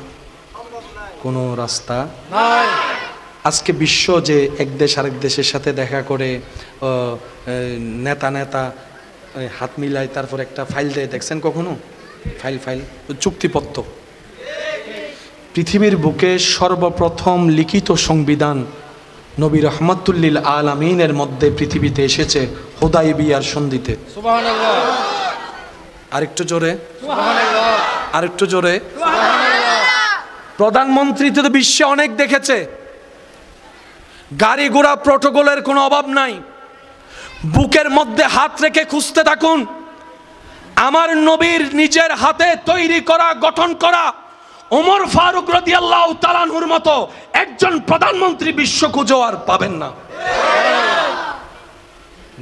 S1: কোনো রাস্তা নাই। আজকে বিশ্ব যে এক দেশ আরেক দেশের সাথে দেখা করে নেতা নেতা হাত মিলায় তারপর একটা ফাইল দেয়, দেখছেন কখনো? ফাইল চুক্তিপত্র। পৃথিবীর বুকে সর্বপ্রথম লিখিত সংবিধান নবী রহমাতুল্লিল আলামিনের মধ্যে পৃথিবীতে এসেছে হুদাইবিয়ার সন্ধিতে। সুবহানাল্লাহ। আরেকটু জোরে সুবহানাল্লাহ, আরেকটু জোরে সুবহানাল্লাহ। প্রধানমন্ত্রী তো বিশ্বে অনেক দেখেছে, গাড়ি ঘোড়া প্রোটোকলের কোনো অভাব নাই। বুকের মধ্যে হাত রেখে খুঁজতে থাকুন, আমার নবীর নিজের হাতে তৈরি করা গঠন করা ওমর ফারুক রাদিয়াল্লাহু তাআলা আনহুর মতো একজন প্রধানমন্ত্রী বিশ্ব খুঁজো আর পাবেন না।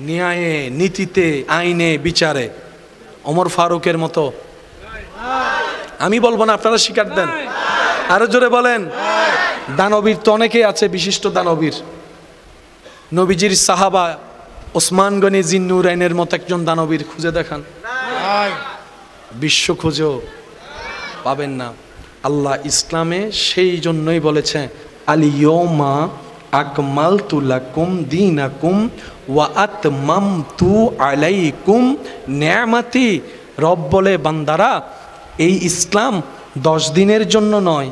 S1: ন্যায়ে নীতিতে আইনে বিচারে ওমর ফারুকের মতো আমি বলবো না, আপনারা স্বীকার দেন, আরো জোরে বলেন। দানবীর তো অনেকেই আছে, বিশিষ্ট দানবীর নবীজির সাহাবা ওসমান গনি জিন্নুরাইনের মতো একজন দানবীর খুঁজে দেখান, বিশ্ব খুঁজেও পাবেন না। আল্লাহ ইসলামে সেই জন্যই বলেছে আল-ইয়াওমা আকমালতু লাকুম দীনাকুম ওয়া আতমামতু আলাইকুম নি'মাতি। রব বলে বান্দারা এই ইসলাম 10 দিনের জন্য নয়,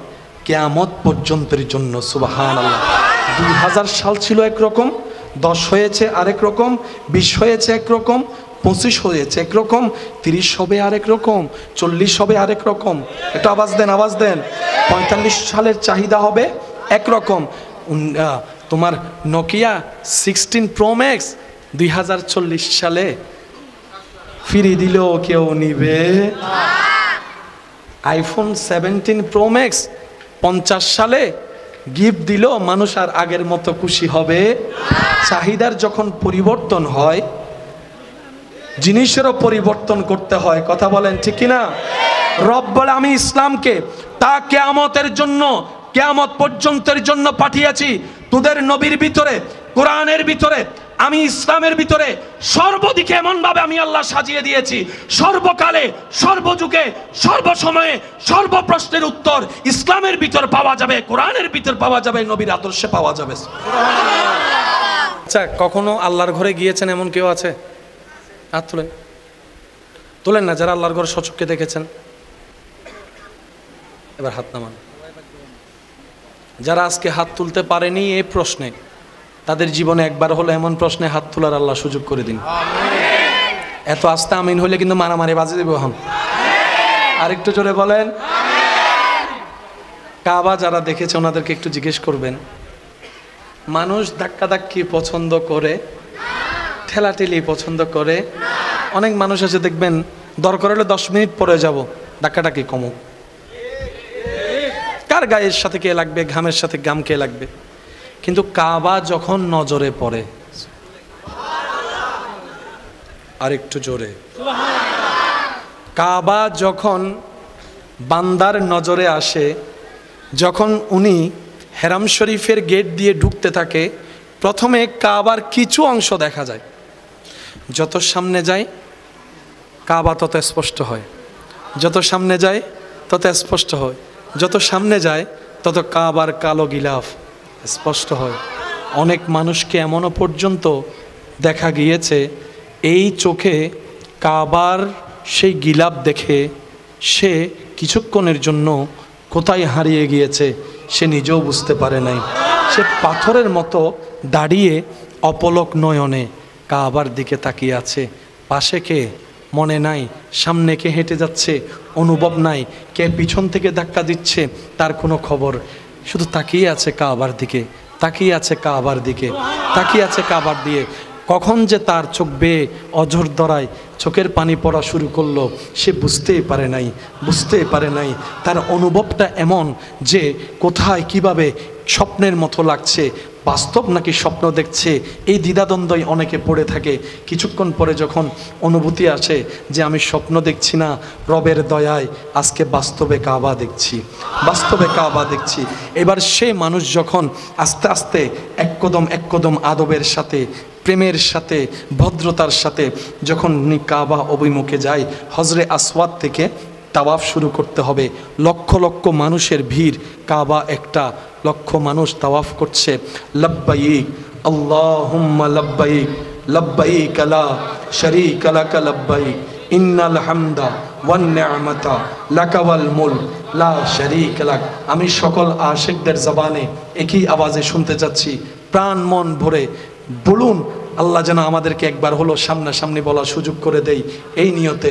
S1: কিয়ামত পর্যন্তের জন্য। সুবহানাল্লাহ। 2000 সাল ছিল একরকম, 10 হয়েছে আরেক রকম, 20 হয়েছে একরকম, 25 হয়েছে একরকম, 30 হবে আরেক রকম, 40 হবে আরেক রকম। একটু আওয়াজ দেন, আওয়াজ দেন। 45 সালের চাহিদা হবে একরকম। তোমার নোকিয়া 16 প্রো ম্যাক্স 2040 সালে ফিরে দিলেও কেউ নিবে। আইফোন 17 প্রো ম্যাক্স 50 সালে গিফট দিল, মানুষ আর আগের মতো খুশি হবে? চাহিদার যখন পরিবর্তন হয়, জিনিসেরও পরিবর্তন করতে হয়। কথা বলেন ঠিক কিনা? রব বলে আমি ইসলামকে তা কিয়ামতের জন্য, কিয়ামত পর্যন্তের জন্য পাঠিয়েছি। তোদের নবীর ভিতরে, কোরআনের ভিতরে, আমি ইসলামের ভিতরে সর্বদিকে এমন ভাবে আমি আল্লাহ সাজিয়ে দিয়েছি, সর্বকালে সর্বযুগে সর্বসময়ে সর্বপ্রশ্নের উত্তর ইসলামের ভিতর পাওয়া যাবে, কোরআনের ভিতর পাওয়া যাবে, নবীর আদর্শে পাওয়া যাবে। আচ্ছা, কখনো আল্লাহর ঘরে গিয়েছেন এমন কেউ আছে? হাত তোলেন, তোলেন না যারা আল্লাহর ঘরে সচক্ষে দেখেছেন। এবার হাত নামান। যারা আজকে হাত তুলতে পারেনি এই প্রশ্নে, তাদের জীবনে একবার হলো এমন প্রশ্নে হাত তোলার আল্লাহ সুযোগ করে দিন। এত আস্তে আমিন হলে কিন্তু মারামারি বাজে দেব। এখন আরেকটু জোরে বলেন। কাবা যারা দেখেছে ওনাদেরকে একটু জিজ্ঞেস করবেন, মানুষ ধাক্কাধাক্কি পছন্দ করে, ঠেলাঠেলি পছন্দ করে। অনেক মানুষ আছে দেখবেন দরকার হলে 10 মিনিট পরে যাব, ধাক্কাটাকি কমুক। কার গায়ের সাথে কে লাগবে, ঘামের সাথে ঘাম কে লাগবে। কিন্তু কাবা যখন নজরে পড়ে, আরেকটু জোরে, কাবা যখন বান্দার নজরে আসে, যখন উনি হেরাম শরীফের গেট দিয়ে ঢুকতে থাকে, প্রথমে কাবার কিছু অংশ দেখা যায়। যত সামনে যায় কাবা তত স্পষ্ট হয়, যত সামনে যায় তত স্পষ্ট হয়, যত সামনে যায় তত কাবার কালো গিলাফ স্পষ্ট হয়। অনেক মানুষকে এমনও পর্যন্ত দেখা গিয়েছে এই চোখে কাবার সেই গিলাফ দেখে সে কিছুক্ষণের জন্য কোথায় হারিয়ে গিয়েছে সে নিজেও বুঝতে পারে নাই। সে পাথরের মতো দাঁড়িয়ে অপলক নয়নে কাবার দিকে তাকিয়ে আছে। পাশে কে মনে নাই, সামনে কে হেঁটে যাচ্ছে অনুভব নাই, কে পিছন থেকে ধাক্কা দিচ্ছে তার কোনো খবর। শুধু তাকিয়ে আছে কাবার দিকে, তাকিয়ে আছে কাবার দিকে, তাকিয়ে আছে কাবার দিয়ে। কখন যে তার চোখ বেয়ে অঝর ধরায় চোখের পানি পড়া শুরু করলো সে বুঝতেই পারে নাই, বুঝতেই পারে নাই। তার অনুভবটা এমন যে কোথায় কিভাবে স্বপ্নের মতো লাগছে, বাস্তব নাকি স্বপ্ন দেখছে, এই দ্বিধাদ্বন্দ্বই অনেকে পড়ে থাকে। কিছুক্ষণ পরে যখন অনুভূতি আসে যে আমি স্বপ্ন দেখছি না, রবের দয়ায় আজকে বাস্তবে কাবা দেখছি, বাস্তবে কাবা দেখছি। এবার সে মানুষ যখন আস্তে আস্তে এক কদম আদবের সাথে, প্রেমের সাথে, ভদ্রতার সাথে যখন কাবা অভিমুখে যায়, হজরে আসওয়াদ থেকে তাওয়াফ শুরু করতে হবে। লক্ষ লক্ষ মানুষের ভিড়, কাবা একটা, লক্ষ মানুষ তাওয়াফ করছে। লব্বাইক আল্লাহুম্মা লব্বাইক লব্বাইক লা শারীকা লাক লব্বাইক ইন্নাল হামদা ওয়ান নি'মাতা লাকা ওয়াল মুলক লা শারীকা লাক। আমি সকল আশিকদের জবানে একই আওয়াজে শুনতে যাচ্ছি, প্রাণ মন ভরে বলুন। আল্লাহ যেন আমাদেরকে একবার হলো সামনাসামনি বলার সুযোগ করে দেই, এই নিয়তে।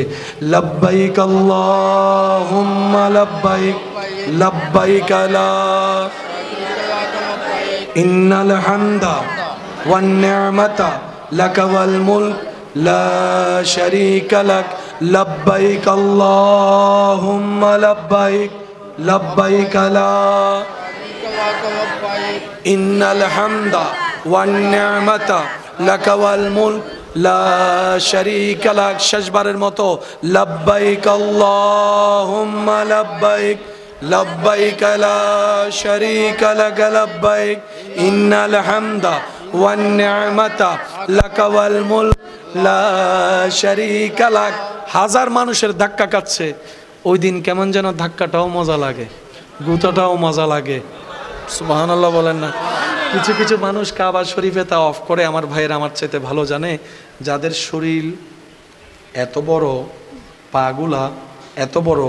S1: লব্বাইক আল্লাহুম্মা লব্বাইক লব্বাইক লা ইন্নাল হামদা ওয়ান নি'মাতা লাকা ওয়াল মুলক লা শারীকা লাক লব্বাইক আল্লাহুম্মা লব্বাইক লব্বাইক লা ইন্নাল হামদা ওয়ান নি'মাতা লাকা ওয়াল মুলক লা শারীকা লাক। শেষবারের মতো লব্বাইক আল্লাহুম্মা লব্বাইক লব্বাইক লা শারীকা লাক লব্বাইক ইন্নাল হামদা ওয়ান নি'মাতা লাকা ওয়াল মুলক লা শারীকা লাক। হাজার মানুষের ধাক্কা কাটছে, ওই দিন কেমন যেন ধাক্কাটাও মজা লাগে, গুতাটাও মজা লাগে। সুবহানাল্লাহ বলেন না? কিছু কিছু মানুষ কাবা শরীফে তাওয়াফ করে, আমার ভাইয়ের আমার চাইতে ভালো জানে, যাদের শরীর এত বড়, পাগুলা এত বড়,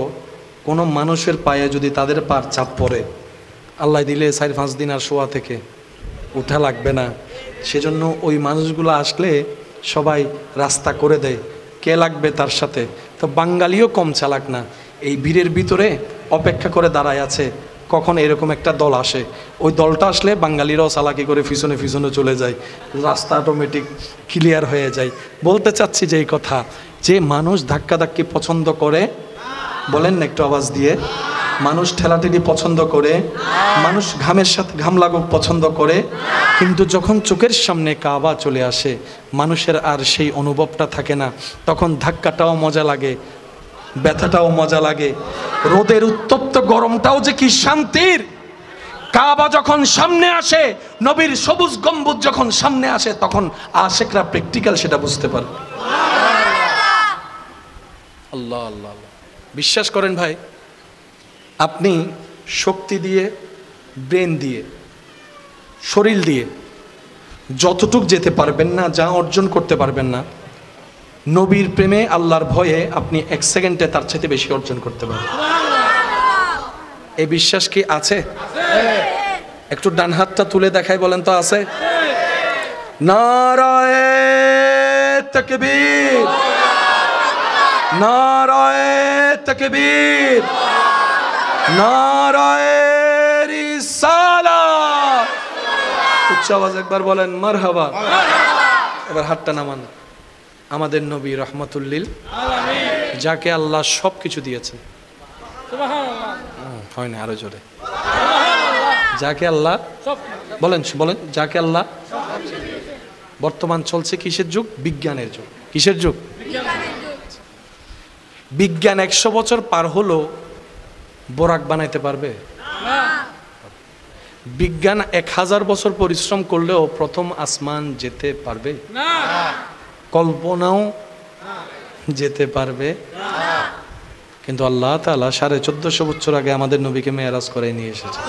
S1: কোনো মানুষের পায়ে যদি তাদের পার চাপ পড়ে, আল্লাহ দিলে 4-5 দিন আর শোয়া থেকে উঠা লাগবে না। সেজন্য ওই মানুষগুলো আসলে সবাই রাস্তা করে দেয়, কে লাগবে তার সাথে। তো বাঙালিও কম চালাক না, এই ভিড়ের ভিতরে অপেক্ষা করে দাঁড়ায় আছে কখন এরকম একটা দল আসে। ওই দলটা আসলে বাঙালিরাও চালাকি করে পিছনে পিছনে চলে যায়, রাস্তা অটোমেটিক ক্লিয়ার হয়ে যায়। বলতে চাচ্ছি যে এই কথা, যে মানুষ ধাক্কাধাক্কি পছন্দ করে, বলেন না একটু আওয়াজ দিয়ে, মানুষ ঠেলাঠেলি পছন্দ করে, মানুষ ঘামের সাথে ঘাম লাগুক পছন্দ করে, কিন্তু যখন চোখের সামনে কাবা চলে আসে মানুষের আর সেই অনুভবটা থাকে না। তখন ধাক্কাটাও মজা লাগে, ব্যথাটাও মজা লাগে, রোদের উত্তপ্ত গরমটাও যে কি শান্তির। কাবা যখন সামনে আসে, নবীর সবুজ গম্বুজ যখন সামনে আসে, তখন আশিকরা প্র্যাকটিক্যাল সেটা বুঝতে পারে। আল্লাহ আল্লাহ, বিশ্বাস করেন ভাই, আপনি শক্তি দিয়ে, ব্রেন দিয়ে, শরীর দিয়ে যতটুক যেতে পারবেন না, যা অর্জন করতে পারবেন না, নবীর প্রেমে আল্লাহর ভয়ে আপনি 1 সেকেন্ডে তার চাইতে বেশি অর্জন করতে পারবেন। এই বিশ্বাস কি আছে? একটু ডান হাতটা তুলে দেখাই, বলেন তো আছে? নারায়ে তাকবীর, নারায়ে তাকবীর, নারায়ে রিসালাত। উচ্চ আওয়াজ একবার বলেন মারহাবা। এবার হাতটা নামান। আমাদের নবী রহমাতুল্লিল আলামিন, যাকে আল্লাহ সব কিছু দিয়েছেন, সুবহানাল্লাহ, হয় না আরো জোরে, যাকে আল্লাহ বলেন বলেন, যাকে আল্লাহ। বর্তমান চলছে কিসের যুগ? বিজ্ঞানের যুগ। কিসের যুগ? বিজ্ঞান 100 বছর পার হলো বোরাক বানাইতে পারবে? বিজ্ঞান 1000 বছর পরিশ্রম করলেও প্রথম আসমান যেতে পারবে না, কল্পনাও যেতে পারবে না। কিন্তু আল্লাহ তাআলা 1450 বছর আগে আমাদের নবীকে মেরাজ করে নিয়ে এসেছে।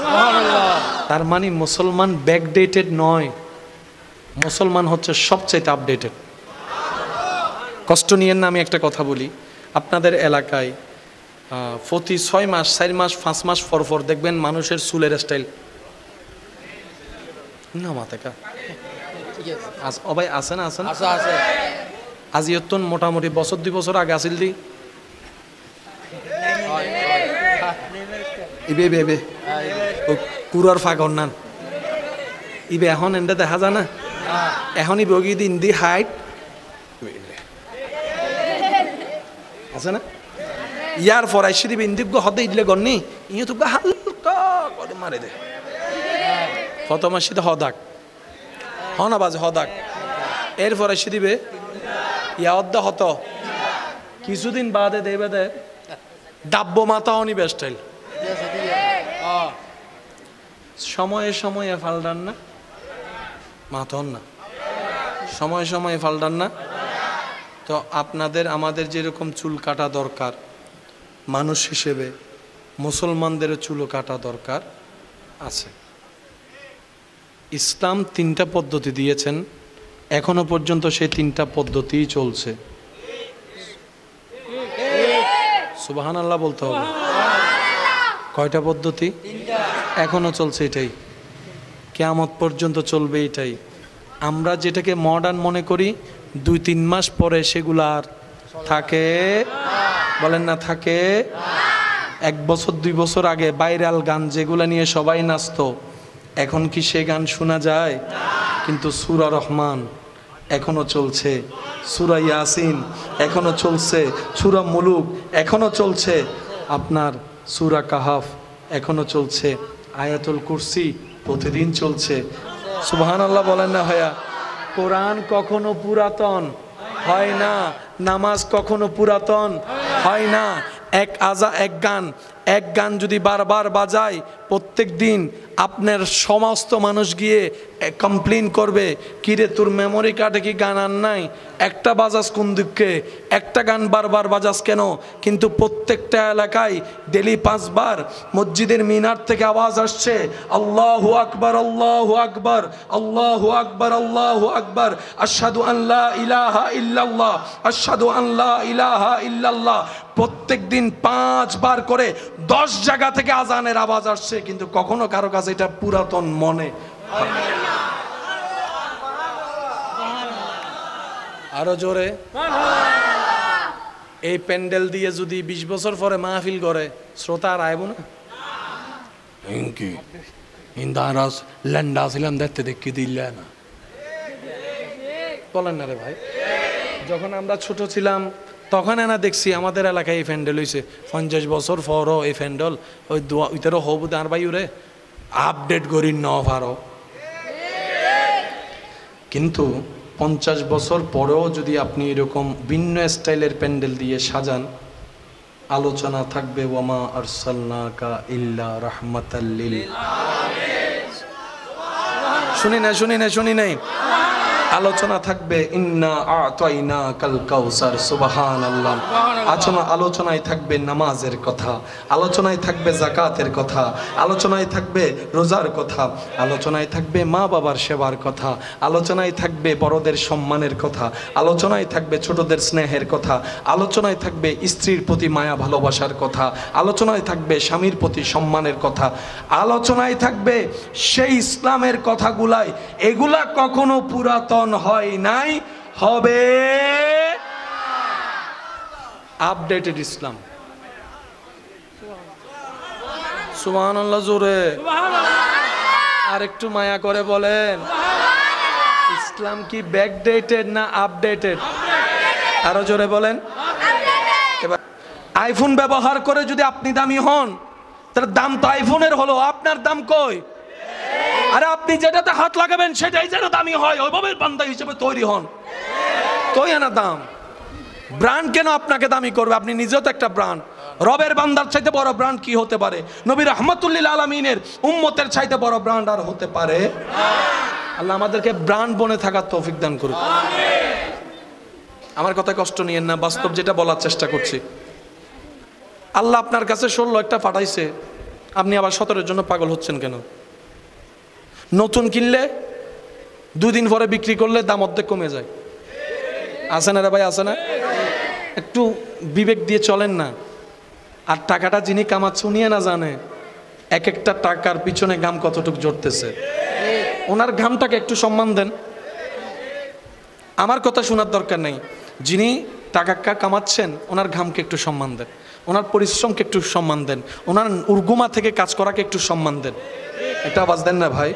S1: তার মানে মুসলমান ব্যাকডেটেড নয়, মুসলমান হচ্ছে সবচেয়ে আপডেটেড। কষ্ট নিয়েন না, আমি একটা কথা বলি, আপনাদের এলাকায় প্রতি 6 মাস 4 মাস 5 মাস পর দেখবেন মানুষের চুলের স্টাইল না মাথাকা ভাই আছে না? আছে আছে। আজিয়তন মোটামুটি বছর 2 বছর আগে আসিল দি ইবে বেবে কুরার ফাগর নান ইবে এখন এন্ডা দেখা যায় না, এখন ইবে ওগি দিন দি হাইট আছে না। ইয়ার ফরাইশি দিবে ইন্দিব গো হদে ইদলে গন্নি ইয়ে তো হালকা করে মারে দে ফতমাশিতে হদাক হনা বাজে হদাক এরপরে সে দিবে ইয়া অদ্দা হত কিছুদিন বাদে দেবে দে ডাব্য মাথা অনিবে স্টাইল সময়ে সময়ে ফালডান না মাথন না সময়ে সময়ে ফালডান না। তো আপনাদের আমাদের যেরকম চুল কাটা দরকার মানুষ হিসেবে মুসলমানদেরও চুল কাটা দরকার আছে। ইসলাম 3টা পদ্ধতি দিয়েছেন, এখনো পর্যন্ত সেই 3টা পদ্ধতিই চলছে। সুবহানাল্লাহ বলতে হবে। কয়টা পদ্ধতি? এখনো চলছে এটাই, কিয়ামত পর্যন্ত চলবে এটাই। আমরা যেটাকে মডার্ন মনে করি 2-3 মাস পরে সেগুলো আর থাকে, বলেন না থাকে। 1 বছর 2 বছর আগে ভাইরাল গান যেগুলো নিয়ে সবাই নাচতো, এখন কি সে গান শোনা যায়? কিন্তু সূরা রহমান এখনো চলছে, সূরা ইয়াসিন এখনো চলছে, সূরা মুলুক এখনো চলছে, আপনার সূরা কাহাফ এখনো চলছে, আয়াতুল কুরসি প্রতিদিন চলছে। সুবহানাল্লাহ বলেন না ভাইয়া। কোরআন কখনো পুরাতন হয় না, নামাজ কখনো পুরাতন হয় না। এক গান যদি বারবার বাজায় প্রত্যেক দিন, আপনার সমস্ত মানুষ গিয়ে কমপ্লেন করবে, কিরে তোর মেমোরি কার্ডে কি গান আর নাই? একটা বাজাস কোন দিকে, একটা গান বারবার বাজাস কেন? কিন্তু প্রত্যেকটা এলাকায় ডেলি 5 বার মসজিদের মিনার থেকে আওয়াজ আসছে, আল্লাহু আকবার আল্লাহু আকবার আল্লাহু আকবার আল্লাহু আকবার, আশহাদু আল্লা ইলাহা ইল্লাল্লাহ আশহাদু আল্লা ইলাহা ইল্লাল্লাহ। প্রত্যেক দিন 5 বার করে 10 জায়গা থেকে আজানের আওয়াজ আসছে, কিন্তু কখনো কারো কাছে এটা পুরাতন মনে হয় না। আরো জোরে। এই প্যান্ডেল দিয়ে যদি 20 বছর পরে মাহফিল করে, শ্রোতা আর আইব না? ইন্দারাস ল্যান্ডা ছিলাম দেখতে দেখি দিল্লা না, বলেন না রে ভাই। যখন আমরা ছোট ছিলাম তখন এনা দেখছি আমাদের এলাকায় এই প্যান্ডেল হয়েছে, 50 বছর পরও এই প্যান্ডেল ওই ওইটারও হবু আর ভাই ওরে আপডেট করি ন পারো। কিন্তু 50 বছর পরেও যদি আপনি এরকম ভিন্ন স্টাইলের প্যান্ডেল দিয়ে সাজান, আলোচনা থাকবে ওয়ামা আরসালনাকা ইল্লা রাহমাতাল লিল আলামিন। শুনি নাই আলোচনা থাকবে ইন্না আ'তাইনাকাল কাউসার। সুবহানাল্লাহ। আলোচনায় থাকবে নামাজের কথা, আলোচনায় থাকবে যাকাতের কথা, আলোচনায় থাকবে রোজার কথা, আলোচনায় থাকবে মা বাবার সেবার কথা, আলোচনায় থাকবে বড়দের সম্মানের কথা, আলোচনায় থাকবে ছোটদের স্নেহের কথা, আলোচনায় থাকবে স্ত্রীর প্রতি মায়া ভালোবাসার কথা, আলোচনায় থাকবে স্বামীর প্রতি সম্মানের কথা, আলোচনায় থাকবে সেই ইসলামের কথাগুলাই। এগুলা কখনো পুরাতন হয় নাই, হবে আপডেটেড ইসলাম। সুবহানাল্লাহ জোরে। আর একটু মায়া করে বলেন, ইসলাম কি ব্যাকডেটেড না আপডেটেড? আরো জোরে বলেন। এবার আইফোন ব্যবহার করে যদি আপনি দামি হন, তার দাম তো আইফোনের হলো, আপনার দাম কই? আরে আপনি যেটাতে হাত লাগাবেন সেটাই যেন দামি হয়, ওইভাবে বান্দা হিসেবে তৈরি হন, তোই না দাম। ব্র্যান্ড কেন আপনাকে দামি করবে? আপনি নিজেও তো একটা ব্র্যান্ড। রবের বান্দার চাইতে বড় ব্র্যান্ড কি হতে পারে? নবী রাহমাতুল লিল আলামিনের উম্মতের চাইতে বড় ব্র্যান্ড আর হতে পারে? আল্লাহ আমাদেরকে ব্র্যান্ড বনে থাকার তৌফিক দান করুন। আমার কথা কষ্ট নিয়েন না, বাস্তব যেটা বলার চেষ্টা করছি। আল্লাহ আপনার কাছে 16 একটা পাঠাইছে, আপনি আবার 17-এর জন্য পাগল হচ্ছেন কেন? নতুন কিনলে 2 দিন পরে বিক্রি করলে দাম অর্ধেক কমে যায়, আছে না রে ভাই? আছে না? একটু বিবেক দিয়ে চলেন না। আর টাকাটা যিনি কামাচ্ছে উনিও না জানে এক একটা টাকার পিছনে ঘাম কতটুকু জড়তেছে। ওনার ঘামটাকে একটু সম্মান দেন। আমার কথা শোনার দরকার নেই, যিনি টাকা কামাচ্ছেন ওনার ঘামকে একটু সম্মান দেন, ওনার পরিশ্রমকে একটু সম্মান দেন, ওনার উর্গুমা থেকে কাজ করাকে একটু সম্মান দেন। একটা আওয়াজ দেন না ভাই?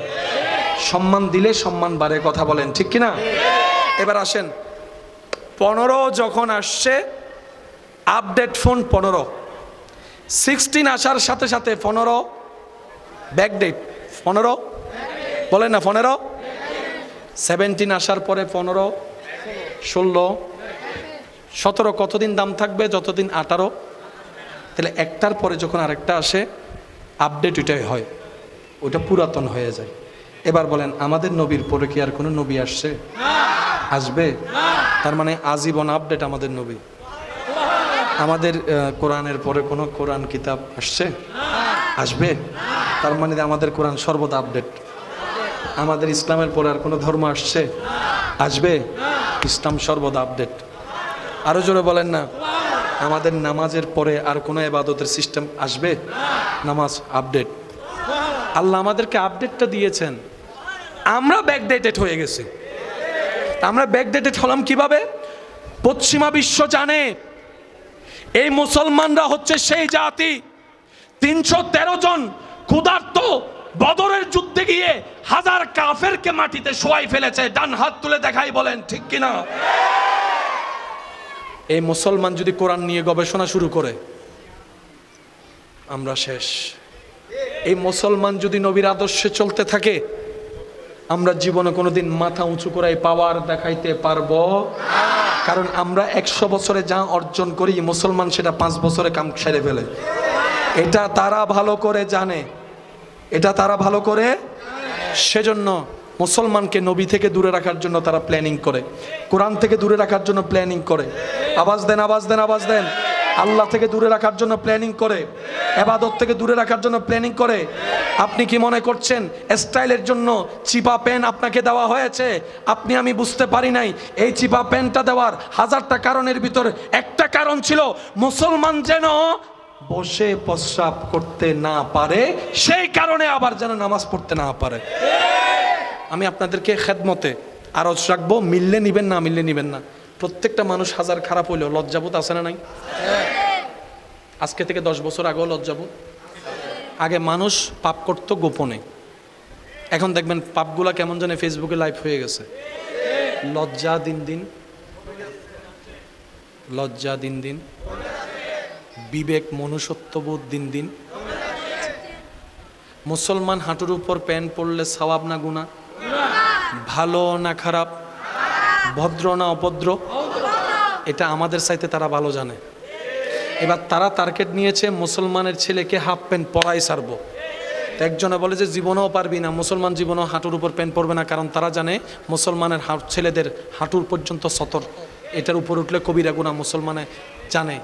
S1: সম্মান দিলে সম্মান বাড়ে, কথা বলেন ঠিক কিনা? এবার আসেন, 15 যখন আসছে আপডেট ফোন 15, 16 আসার সাথে সাথে 15 ব্যাকডেট। 15 বলেন না? 15 17 আসার পরে 15, 16, 17 কতদিন দাম থাকবে? যতদিন 18। তাহলে একটার পরে যখন আরেকটা আসে আপডেট ওইটাই হয়, ওটা পুরাতন হয়ে যায়। এবার বলেন আমাদের নবীর পরে কি আর কোনো নবী আসছে? আসবে? তার মানে আজীবন আপডেট আমাদের নবী। আমাদের কোরআনের পরে কোনো কোরআন কিতাব আসছে? আসবে? তার মানে আমাদের কোরআন সর্বদা আপডেট। আমাদের ইসলামের পরে আর কোনো ধর্ম আসছে? আসবে? ইসলাম সর্বদা আপডেট। আরো জোরে বলেন না। আমাদের নামাজের পরে আর কোনো ইবাদতের সিস্টেম আসবে? নামাজ আপডেট। আল্লাহ আমাদেরকে আপডেটটা দিয়েছেন, আমরা ব্যাকডেটেড হয়ে গেছি। আমরা ব্যাকডেটেড হলাম কিভাবে? পশ্চিমা বিশ্ব জানে এই মুসলমানরা হচ্ছে সেই জাতি 313 জন ক্ষুধার্ত বদরের যুদ্ধে গিয়ে 1000 কাফেরকে মাটিতে শোয়াই ফেলেছে। ডান হাত তুলে দেখাই বলেন ঠিক কিনা? এই মুসলমান যদি কোরআন নিয়ে গবেষণা শুরু করে আমরা শেষ। এই মুসলমান যদি নবীর আদর্শে চলতে থাকে আমরা জীবনে কোনোদিন মাথা উঁচু করে পাওয়ার দেখাইতে পারবো? কারণ আমরা 100 বছরে যা অর্জন করি মুসলমান সেটা 5 বছরে কাম সেরে ফেলে। এটা তারা ভালো করে জানে, এটা তারা ভালো করে। সেজন্য মুসলমানকে নবী থেকে দূরে রাখার জন্য তারা প্ল্যানিং করে, কোরআন থেকে দূরে রাখার জন্য প্ল্যানিং করে। আওয়াজ দেন, আওয়াজ দেন, আওয়াজ দেন। আল্লাহ থেকে দূরে রাখার জন্য প্ল্যানিং করে, ইবাদত থেকে দূরে রাখার জন্য প্ল্যানিং করে। আপনি কি মনে করছেন স্টাইলের জন্য চিপা পেন আপনাকে দেওয়া হয়েছে? আপনি আমি বুঝতে পারি নাই। এই চিপা পেনটা দেওয়ার 1000টা কারণের ভিতর একটা কারণ ছিল মুসলমান যেন বসে প্রস্রাব করতে না পারে, সেই কারণে আবার যেন নামাজ পড়তে না পারে। আমি আপনাদেরকে খেদমতে আরজ রাখবো, মিললে নিবেন, না মিললে নিবেন না। প্রত্যেকটা মানুষ হাজার খারাপ হইলেও লজ্জাবোধ আছে না নাই? আজকে থেকে 10 বছর আগেও লজ্জাবোধ। আগে মানুষ পাপ করত গোপনে, এখন দেখবেন পাপগুলা কেমন জানে ফেসবুকে লাইভ হয়ে গেছে। লজ্জা দিন দিন, লজ্জা দিন দিন, বিবেক মনুষ্যত্ববোধ দিন দিন। মুসলমান হাঁটুর উপর প্যান্ট পরলে সওয়াব না গুনাহ? ভালো না খারাপ? ভদ্র না অভদ্র? এটা আমাদের চাইতে তারা ভালো জানে। এবার তারা টার্গেট নিয়েছে মুসলমানের ছেলেকে হাফ প্যান্ট পরাই ছাড়বো। একজনে বলে যে জীবনেও পারবি না, মুসলমান জীবনেও হাঁটুর উপর প্যান্ট পরবে না, কারণ তারা জানে মুসলমানের ছেলেদের হাঁটুর পর্যন্ত সতর, এটার উপর উঠলে কবিরা গুনাহ মুসলমানে জানে।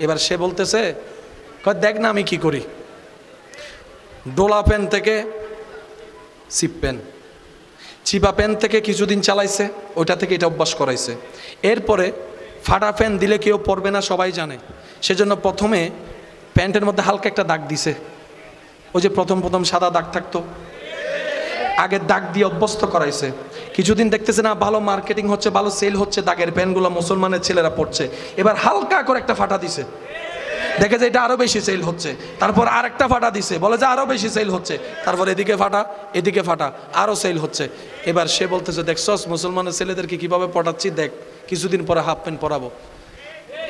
S1: এবার সে বলতেছে দেখ না আমি কি করি, ডোলা প্যান থেকে সিপ প্যান, চিপা প্যান থেকে কিছুদিন চালাইছে, ওইটা থেকে এটা অভ্যাস করাইছে। এরপরে ফাটা প্যান দিলে কেউ পরবে না সবাই জানে, সেজন্য প্রথমে প্যান্টের মধ্যে হালকা একটা দাগ দিছে। ওই যে প্রথম সাদা দাগ থাকতো, আগে দাগ দিয়ে অভ্যস্ত করাইছে। কিছুদিন দেখতেছে না ভালো মার্কেটিং হচ্ছে, ভালো সেল হচ্ছে, দাগের প্যান্টগুলো মুসলমানের ছেলেরা পড়ছে। এবার হালকা করে একটা ফাটা দিছে, দেখে যে এটা আরো বেশি সেল হচ্ছে। তারপর আরেকটা ফাটা দিছে, বলে যে আরো বেশি সেল হচ্ছে। তারপর এদিকে ফাটা, এদিকে ফাটা, আরো সেল হচ্ছে। এবার সে বলতেছে দেখছস মুসলমানের ছেলেদেরকে কিভাবে পটাচ্ছি, দেখ কিছুদিন পরে হাফ প্যান্ট পরাবো।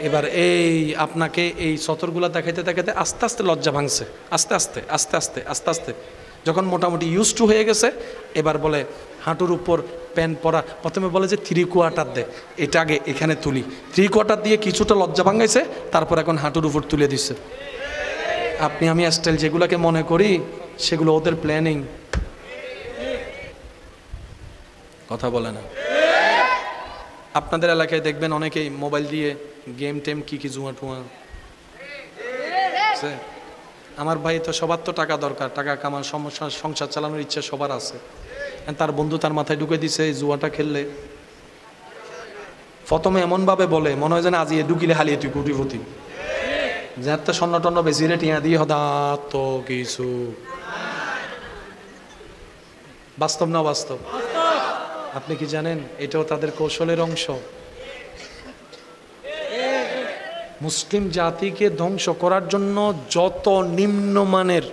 S1: এবার এই আপনাকে এই সতরগুলা দেখাইতে দেখাইতে আস্তে আস্তে লজ্জা ভাঙছে, আস্তে আস্তে আস্তে আস্তে আস্তে আস্তে যখন মোটামুটি ইউজ টু হয়ে গেছে, এবার বলে হাঁটুর উপর প্যান্ট পরা। প্রথমে বলে যে 3/4 দে, এটা আগে এখানে তুলি। 3/4 দিয়ে কিছুটা লজ্জা ভাঙাইছে, তারপর এখন হাঁটুর উপর তুলে দিচ্ছে। আপনি আমি স্টাইল যেগুলোকে মনে করি সেগুলো ওদের প্ল্যানিং। কথা বলে না। আপনাদের এলাকায় দেখবেন অনেকেই মোবাইল দিয়ে গেম টেম কি জুয়া টুয়া। আমার ভাই তো সবার তো টাকা দরকার, টাকা কামার সমস্যা, সংসার চালানোর ইচ্ছা সবার আছে। তার বন্ধু তার মাথায় ঢুকে দিছে এই জুয়াটা খেললে। প্রথমে এমনভাবে বলে মনে হয় যেন আজ ঢুকিলে হালিয়ে তুই কোটিপতি, যার তো স্বর্ণ টন্ন বেশি রে টিয়া দিয়ে হদা তো কিছু। বাস্তব না বাস্তব? আপনি কি জানেন এটাও তাদের কৌশলের অংশ? মুসলিম জাতিকে ধ্বংস করার জন্য যত নিম্নমানের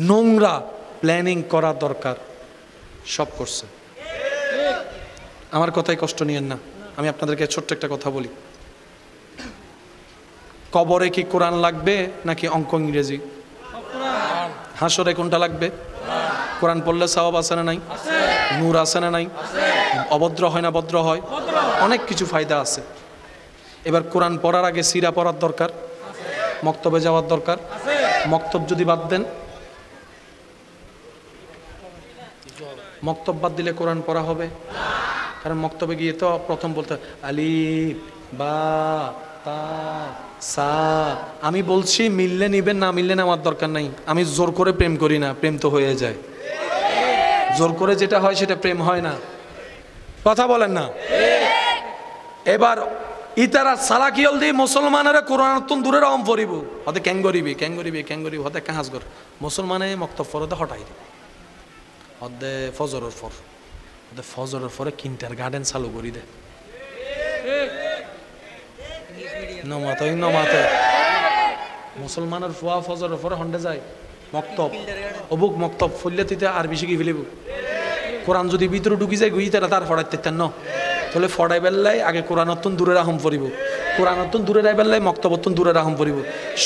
S1: নোংরা প্ল্যানিং করা দরকার সব করছে। আমার কথায় কষ্ট নিয়েন না, আমি আপনাদেরকে ছোট্ট একটা কথা বলি। কবরে কি কোরআন লাগবে নাকি অঙ্ক ইংরেজি? হাসরে কোনটা লাগবে? কোরআন পড়লে সওয়াব আছে না নাই? নূর আছে না নাই? অভদ্র হয় না ভদ্র হয়? অনেক কিছু ফায়দা আছে। এবার কোরআন পড়ার আগে সিরা পড়ার দরকার, মক্তবে যাওয়ার দরকার। মক্তব যদি বাদ দেন, মক্তব বাদ দিলে কোরআন পড়া হবে? কারণ মক্তবে গিয়ে তো প্রথম বলতে আলিফ বা তা সা। আমি বলছি মিললে নিবেন, না মিললে নেওয়ার দরকার নাই। আমি জোর করে প্রেম করি না, প্রেম তো হয়ে যায়। জোর করে যেটা হয় সেটা প্রেম হয় না। কথা বলেন না? এবার ইতারা সালাকিয়ল দিয়ে মুসলমানের কোরআন দূরের অম পড়িব, হতে ক্যাং গরিবি হতে কাহাজ গর মুসলমানে মক্তব ফরতে হটাই দিবে। হতে ফজরের পরে কিন্টার গার্ডেন চালু করি দে, নমাতে মুসলমানের ফুয়া ফজরের পরে হন্ডে যায় মক্তব, অবুক মক্তব ফুললে তিতে আর বেশি কি ফেলিব। কোরআন যদি ভিতরে ঢুকি যায় গুই তারা তার ফড়াইতে ন, তাহলে ফড়াই বেললাই আগে কোরআন অত্যন্ত দূরে রাহম পড়িব, কোরআন অত্যন্ত দূরে রাই বেললাই মক্তব অত্যন্ত দূরে রাহম পড়িব।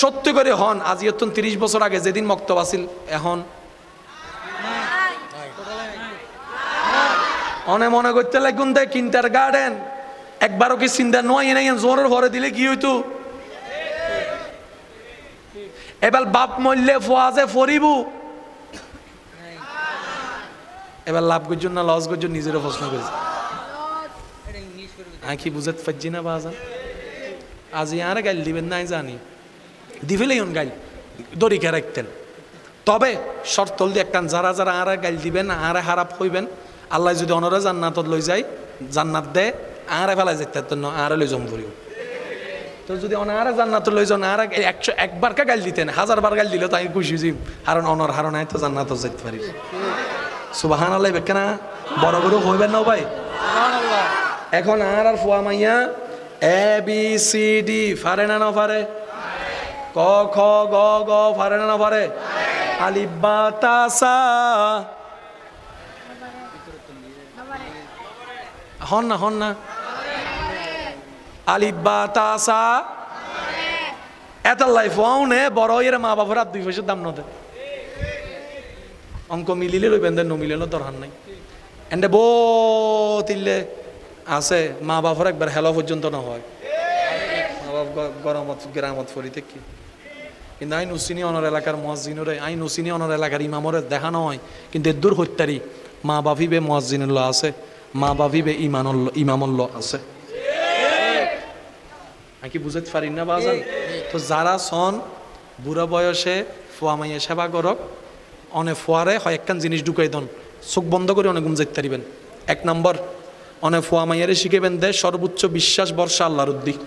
S1: সত্যি করে হন আজি অত্যন্ত 30 বছর আগে যেদিন মক্তব আসিল এখন অনে মনে করতে লাগুন দেয় কিন্টার গার্ডেন একবারও কি চিন্তা নয় নাই জোরের ভরে দিলে কি হইতো। এবার বাপ মরলে ফোয়াজে ফরিব, এবার লাভ করছেন না লস করছেন নিজেরও প্রশ্ন করেছে। আমি কি বুঝতে পারছি না বাজান? আজি আর গাইল দিবেন নাই জানি দিবেলেই গাইল দরিকা রাখতেন। তবে শর্ত দিয়ে একটা যারা যারা আর গাইল দিবেন আর হারাপ হইবেন, আল্লাহ যদি অনরা জান্নাতত লই যায়, জান্নাত দে আরে ফেলাই যেতে আরে লই জম করিও। তো যদি অনারে জান্নাত লই যান আর 101 কা গাইল দিতেন, 1000 বার গাইল দিলে তাই খুশি জিম হারণ অনর হারণায় তো জান্নাত যেতে পারি। সুবহানাল্লাহ বেকেনা বড় বড় হইবেন না ভাই। এখন আর ফুয়া মাইয়া এ বি সি ডি ফারে না ফারে, ক খ গ গ ফারে না ফারে, আলিফ বা তা সা হন না আলিফ বা তা সা এত লাইফ নে বড় এর মা বাবার 2 পয়সার দাম নদে। অঙ্ক মিলিলে লইবেন দেন, নমিলে দরকার নাই। এন্ডে তিলে আছে মা বাবার একবার হেলো পর্যন্ত না হয়, মা বাপ গরমত গ্রামত ফরিতে কি। কিন্তু আইন উসিনি অনর এলাকার মুয়াজ্জিনরে, আইন উসিনি অনর এলাকার ইমামরে দেখানো হয়, কিন্তু দূর হত্যারি মা বাপিবে মুয়াজ্জিনুল্লাহ আছে, মা বাপিবে ইমামুল্লাহ আছে। আমি কি বুঝতে পারি না বাজান? তো যারা সন বুড়া বয়সে ফুয়া মাইয়া সেবা করক, অনেক ফুয়ারে হয় একখান জিনিস ঢুকাই দন, চোখ বন্ধ করে অনেক গুম যেতে পারিবেন। 1 নম্বর অনেক ফুয়া মাইয়ারে শিখেবেন দে সর্বোচ্চ বিশ্বাস বর্ষা আল্লাহর উদ্দিক।